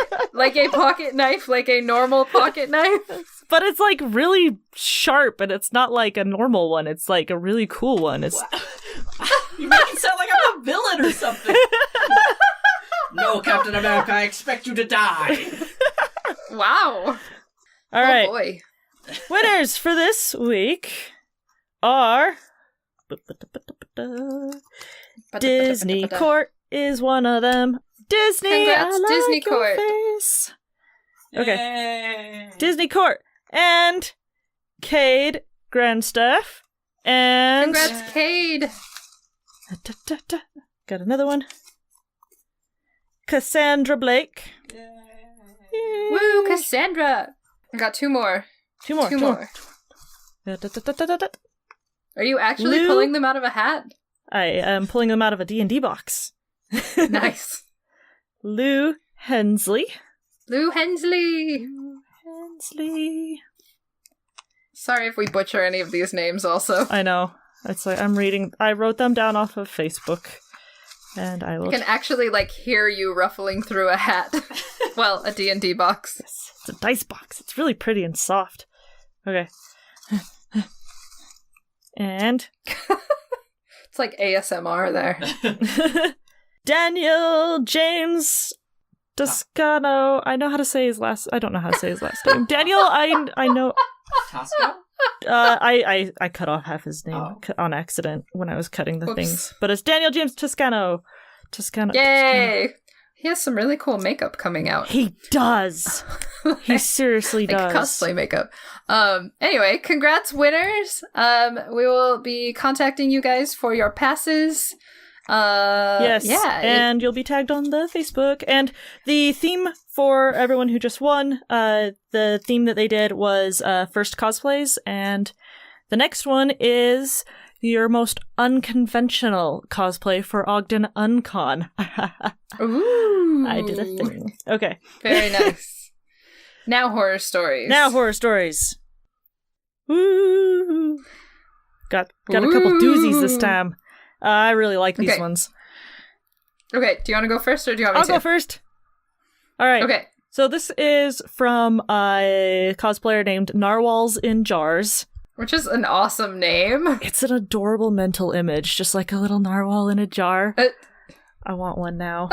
a pocket knife, like a normal pocket knife?
But it's like really sharp and it's not like a normal one. It's like a really cool one. It's
You make it sound like I'm a villain or something. No, Captain America, I expect you to die.
Wow.
All right.
Oh boy.
Winners for this week are Disney Court is one of them. Disney,
Congrats,
I like
Disney
your
Court.
face. Okay.
Yay.
Disney Court and Cade Grandstaff and
Congrats, Cade.
Got another one. Cassandra Blake.
Yay.
Woo, Cassandra. I got two more.
Two more.
Are you actually
Lou?
pulling them out of a hat?
I am pulling them out of a D&D box.
Nice.
Lou Hensley.
Lou Hensley. Sorry if we butcher any of these names also.
I know. It's like I wrote them down off of Facebook. And I will
I can actually hear you ruffling through a hat. Well, a D&D box.
Yes, it's a dice box. It's really pretty and soft. Okay. And
It's like ASMR there.
Daniel James Toscano. I know how to say his last. I don't know how to say his last name. Daniel. I know.
Tosco?
I cut off half his name on accident when I was cutting the
Whoops.
things. But it's Daniel James Toscano.
Yay! He has some really cool makeup coming out.
He does. He seriously does.
Cosplay makeup. Anyway, congrats, winners. We will be contacting you guys for your passes.
Yes.
Yeah.
And you'll be tagged on the Facebook. And the theme for everyone who just won, the theme that they did was first cosplays. And the next one is your most unconventional cosplay for Ogden Uncon.
Ooh.
I did a thing. Okay.
Very nice. Now horror stories.
Woo! Got a couple doozies this time. I really like these
Okay.
ones.
Okay, do you want to go first or do you want me to?
I'll go first. All right.
Okay.
So this is from a cosplayer named Narwhals in Jars.
Which is an awesome name.
It's an adorable mental image, just like a little narwhal in a jar. I want one now.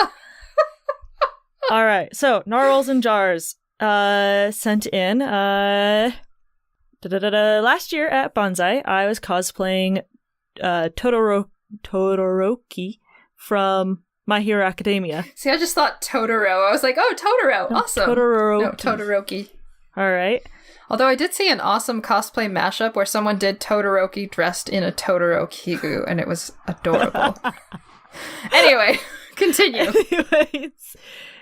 All right. So Narwhals in Jars sent in last year at Bonsai. I was cosplaying Todoroki from My Hero Academia.
See, I just thought Totoro. I was like, oh, Totoro. Awesome.
Todoroki.
No, Todoroki.
All right.
Although I did see an awesome cosplay mashup where someone did Todoroki dressed in a Todorokigu, and it was adorable. Anyway, continue.
Anyways,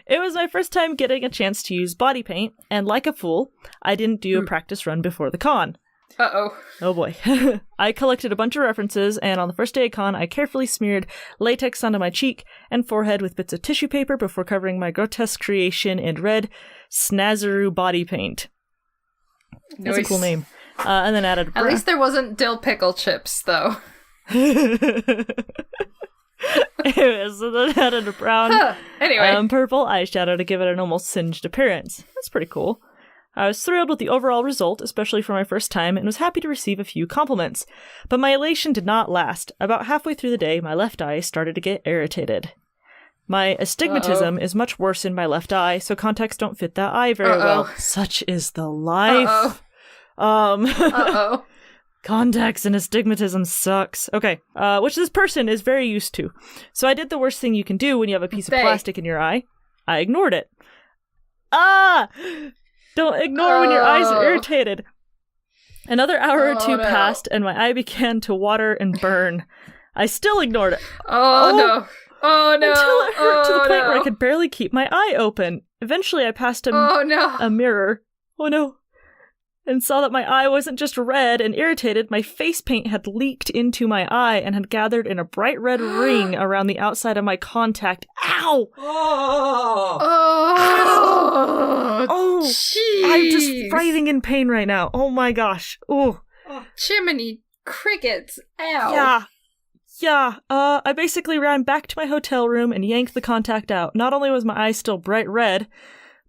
it was my first time getting a chance to use body paint, and like a fool, I didn't do a practice run before the con.
Uh-oh.
Oh boy. I collected a bunch of references, and on the first day of con, I carefully smeared latex onto my cheek and forehead with bits of tissue paper before covering my grotesque creation in red Snazaroo body paint. That's a cool name. And then added
At least there wasn't dill pickle chips, though.
Anyways, so then added a brown
Anyway.
purple eyeshadow to give it an almost singed appearance. That's pretty cool. I was thrilled with the overall result, especially for my first time, and was happy to receive a few compliments. But my elation did not last. About halfway through the day, my left eye started to get irritated. My astigmatism is much worse in my left eye, so contacts don't fit that eye very well. Such is the life. Contacts and astigmatism sucks. Okay, which this person is very used to. So I did the worst thing you can do when you have a piece of plastic in your eye. I ignored it. Don't ignore when your eyes are irritated. Another hour or two passed, and my eye began to water and burn. I still ignored it.
No. Oh, no.
Until it hurt to the point where I could barely keep my eye open. Eventually, I passed a mirror. Oh, no. And saw that my eye wasn't just red and irritated. My face paint had leaked into my eye and had gathered in a bright red ring around the outside of my contact. Ow! Oh,
jeez.
I'm just writhing in pain right now. Oh my gosh. Oh.
Jiminy crickets. Ow.
Yeah. I basically ran back to my hotel room and yanked the contact out. Not only was my eye still bright red,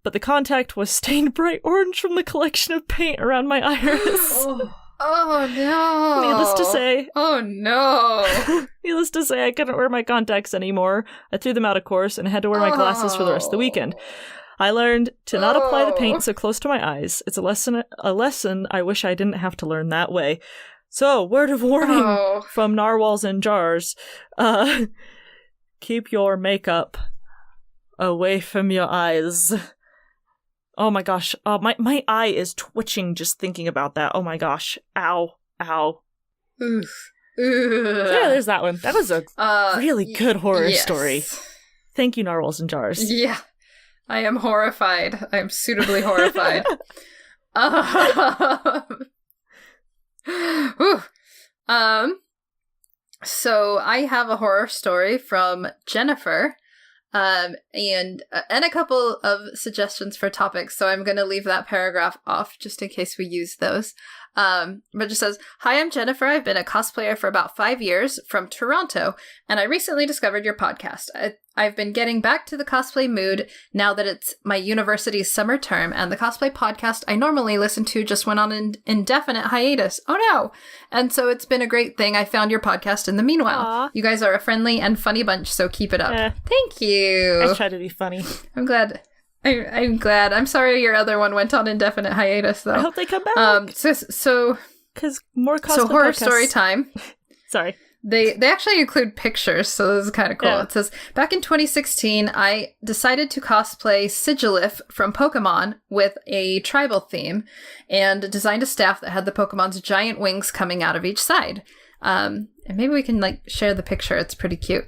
but the contact was stained bright orange from the collection of paint around my iris.
Oh no.
Needless to say.
Oh no.
Needless to say, I couldn't wear my contacts anymore. I threw them out, of course, and had to wear my glasses for the rest of the weekend. I learned to not apply the paint so close to my eyes. It's a lesson I wish I didn't have to learn that way. So, word of warning from narwhals and jars. Keep your makeup away from your eyes. Oh my gosh. My eye is twitching just thinking about that. Oh my gosh. Ow.
Oof.
Yeah, there's that one. That was a really good horror story. Thank you, Narwhals and Jars.
Yeah. I am horrified. I am suitably horrified. So I have a horror story from Jennifer. And a couple of suggestions for topics, so I'm going to leave that paragraph off just in case we use those. But it just says, "Hi, I'm Jennifer. I've been a cosplayer for about 5 years from Toronto, and I recently discovered your podcast. I've been getting back to the cosplay mood now that it's my university's summer term, and the cosplay podcast I normally listen to just went on an indefinite hiatus. Oh no! And so it's been a great thing I found your podcast in the meanwhile.
Aww.
You guys are a friendly and funny bunch, so keep it up." Thank you.
I try to be funny.
I'm glad. I'm glad. I'm sorry your other one went on indefinite hiatus, though.
I hope they come back.
So
because more cosplay
so horror
podcasts.
Story time.
Sorry.
They actually include pictures, so this is kind of cool.
Yeah.
It says, "Back in 2016, I decided to cosplay Sigilif from Pokemon with a tribal theme and designed a staff that had the Pokemon's giant wings coming out of each side." And maybe we can share the picture. It's pretty cute.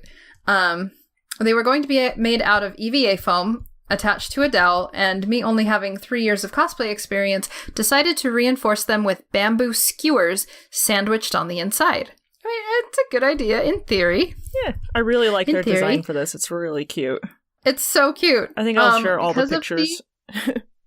They were going to be made out of EVA foam attached to a dowel, and me only having 3 years of cosplay experience decided to reinforce them with bamboo skewers sandwiched on the inside. I mean, it's a good idea in theory.
Yeah, I really like their design for this. It's really cute.
It's so cute.
I think I'll share all the pictures.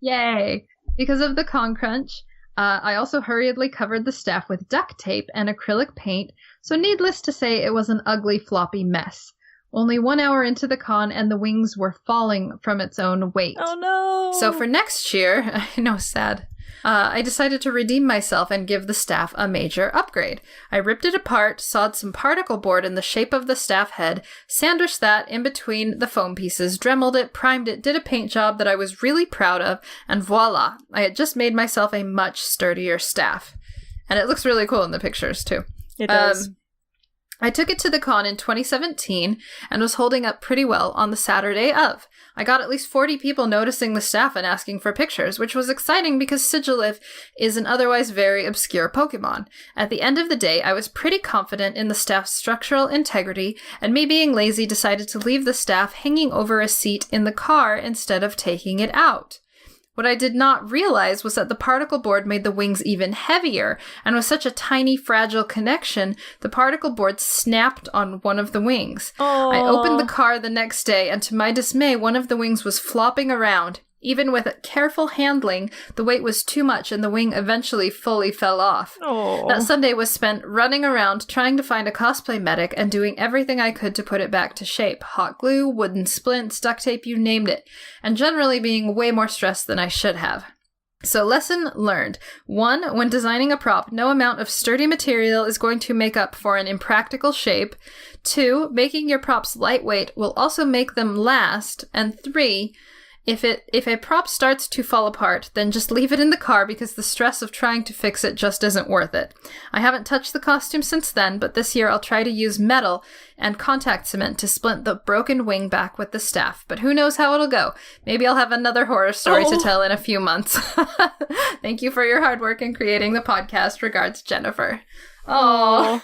Yay. Because of the con crunch, I also hurriedly covered the staff with duct tape and acrylic paint, so needless to say it was an ugly floppy mess. Only 1 hour into the con and the wings were falling from its own weight.
Oh no!
So for next year, I know, sad, I decided to redeem myself and give the staff a major upgrade. I ripped it apart, sawed some particle board in the shape of the staff head, sandwiched that in between the foam pieces, dremeled it, primed it, did a paint job that I was really proud of, and voila! I had just made myself a much sturdier staff. And it looks really cool in the pictures, too.
It does.
I took it to the con in 2017 and was holding up pretty well on the Saturday of. I got at least 40 people noticing the staff and asking for pictures, which was exciting because Sigilif is an otherwise very obscure Pokemon. At the end of the day, I was pretty confident in the staff's structural integrity, and me being lazy decided to leave the staff hanging over a seat in the car instead of taking it out. What I did not realize was that the particle board made the wings even heavier, and with such a tiny, fragile connection, the particle board snapped on one of the wings.
Aww.
I opened the car the next day, and to my dismay, one of the wings was flopping around. Even with careful handling, the weight was too much, and the wing eventually fully fell off.
Aww.
That Sunday was spent running around trying to find a cosplay medic and doing everything I could to put it back to shape. Hot glue, wooden splints, duct tape, you named it. And generally being way more stressed than I should have. So lesson learned. 1, when designing a prop, no amount of sturdy material is going to make up for an impractical shape. 2, making your props lightweight will also make them last. And 3, if a prop starts to fall apart, then just leave it in the car because the stress of trying to fix it just isn't worth it. I haven't touched the costume since then, but this year I'll try to use metal and contact cement to splint the broken wing back with the staff. But who knows how it'll go. Maybe I'll have another horror story to tell in a few months. Thank you for your hard work in creating the podcast. Regards, Jennifer. Oh.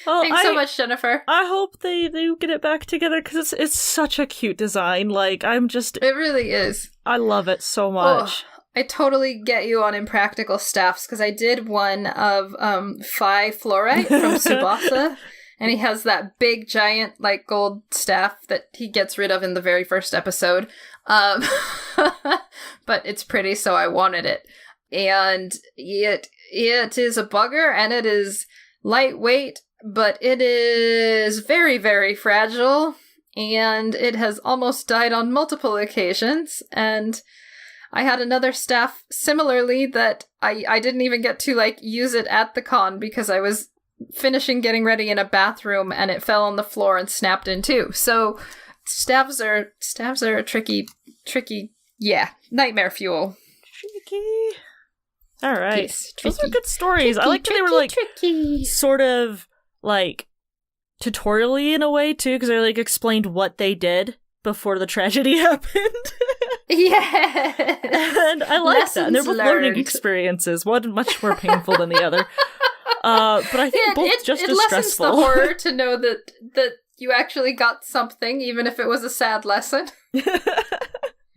Well,
thanks so much, Jennifer.
I hope they do get it back together because it's such a cute design. Like,
It really is.
I love it so much.
Oh, I totally get you on impractical staffs because I did one of Phi Fluorite from Tsubasa, and he has that big, giant, like, gold staff that he gets rid of in the very first episode. But it's pretty, so I wanted it. And it is a bugger, and it is lightweight, but it is very, very fragile, and it has almost died on multiple occasions, and I had another staff similarly that I didn't even get to, like, use it at the con because I was finishing getting ready in a bathroom, and it fell on the floor and snapped in two. So staffs are a tricky, nightmare fuel.
Tricky. All right.
Yes,
those are good stories. I like that they were, like, sort of, like, tutorial-y in a way, too, because they, like, explained what they did before the tragedy happened.
Yeah.
And I like that. And they're both learning experiences, one much more painful than the other. But I think both just as stressful. It lessens the horror to know that you actually got something, even if it was a sad lesson.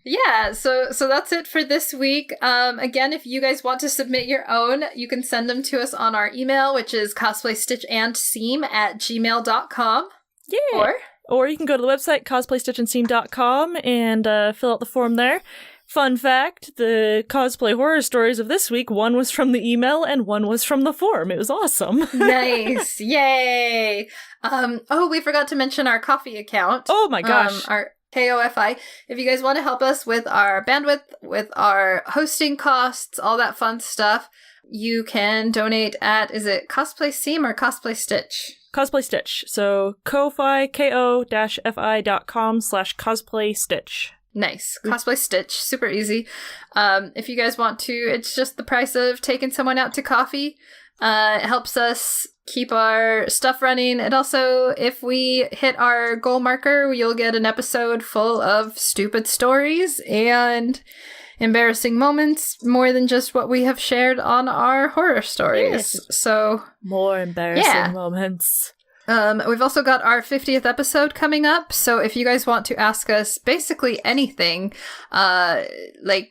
Yeah, so that's it for this week. Again, if you guys want to submit your own, you can send them to us on our email, which is cosplaystitchandseam@gmail.com. Yeah. Or you can go to the website, cosplaystitchandseam.com, and fill out the form there. Fun fact, the cosplay horror stories of this week, one was from the email and one was from the form. It was awesome.
Nice. Yay. We forgot to mention our coffee account.
Oh my gosh.
Our KOFI. If you guys want to help us with our bandwidth, with our hosting costs, all that fun stuff, you can donate at, is it Cosplay Seam or Cosplay Stitch?
Cosplay Stitch. So ko-fi, ko-fi.com/cosplay stitch.
Nice. Cosplay Stitch. Super easy. If you guys want to, it's just the price of taking someone out to coffee. It helps us keep our stuff running. And also, if we hit our goal marker, you'll get an episode full of stupid stories and embarrassing moments, more than just what we have shared on our horror stories. Yes. So
more embarrassing moments.
We've also got our 50th episode coming up, so if you guys want to ask us basically anything, like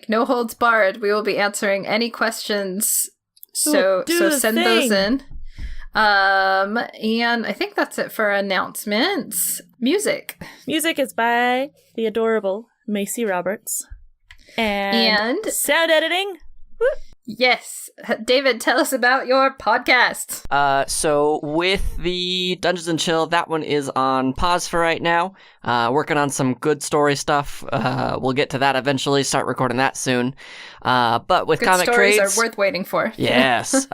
no holds barred, we will be answering any questions. So send those in. And I think that's it for announcements. Music is by the adorable Macy Roberts. And sound editing. Whoop. Yes. David, tell us about your podcast.
So with the Dungeons and Chill, that one is on pause for right now. Working on some good story stuff. We'll get to that eventually, start recording that soon. But with
good
comic
stories
trades
are worth waiting for.
Yes.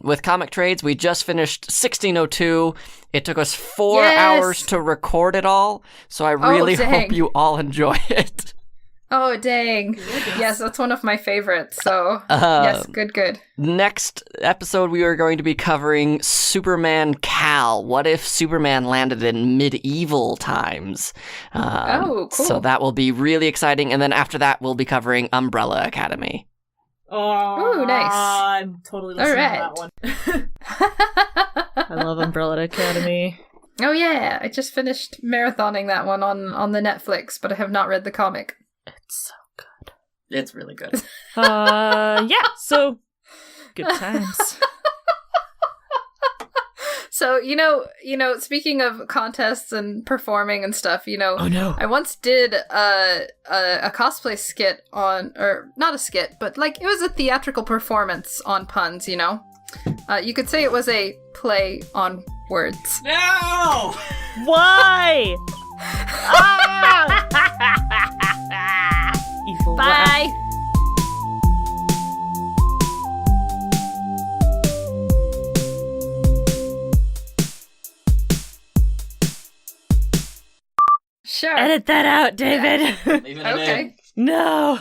With comic trades, we just finished 1602. It took us 4 hours to record it all, so I really hope you all enjoy it.
Oh, dang. Yes, that's one of my favorites. So, yes, good.
Next episode, we are going to be covering Superman Cal. What if Superman landed in medieval times?
Cool.
So that will be really exciting. And then after that, we'll be covering Umbrella Academy.
Oh,
nice.
I'm totally listening to that one. I love Umbrella Academy.
Oh, yeah. I just finished marathoning that one on the Netflix, but I have not read the comic.
It's so good.
It's really good.
So good times.
So, speaking of contests and performing and stuff,
Oh no.
I once did a cosplay skit or not a skit, but like it was a theatrical performance on puns, you could say it was a play on words.
No!
Why?
Bye. Sure.
Edit that out, David.
Leaving it
Okay.
in.
No.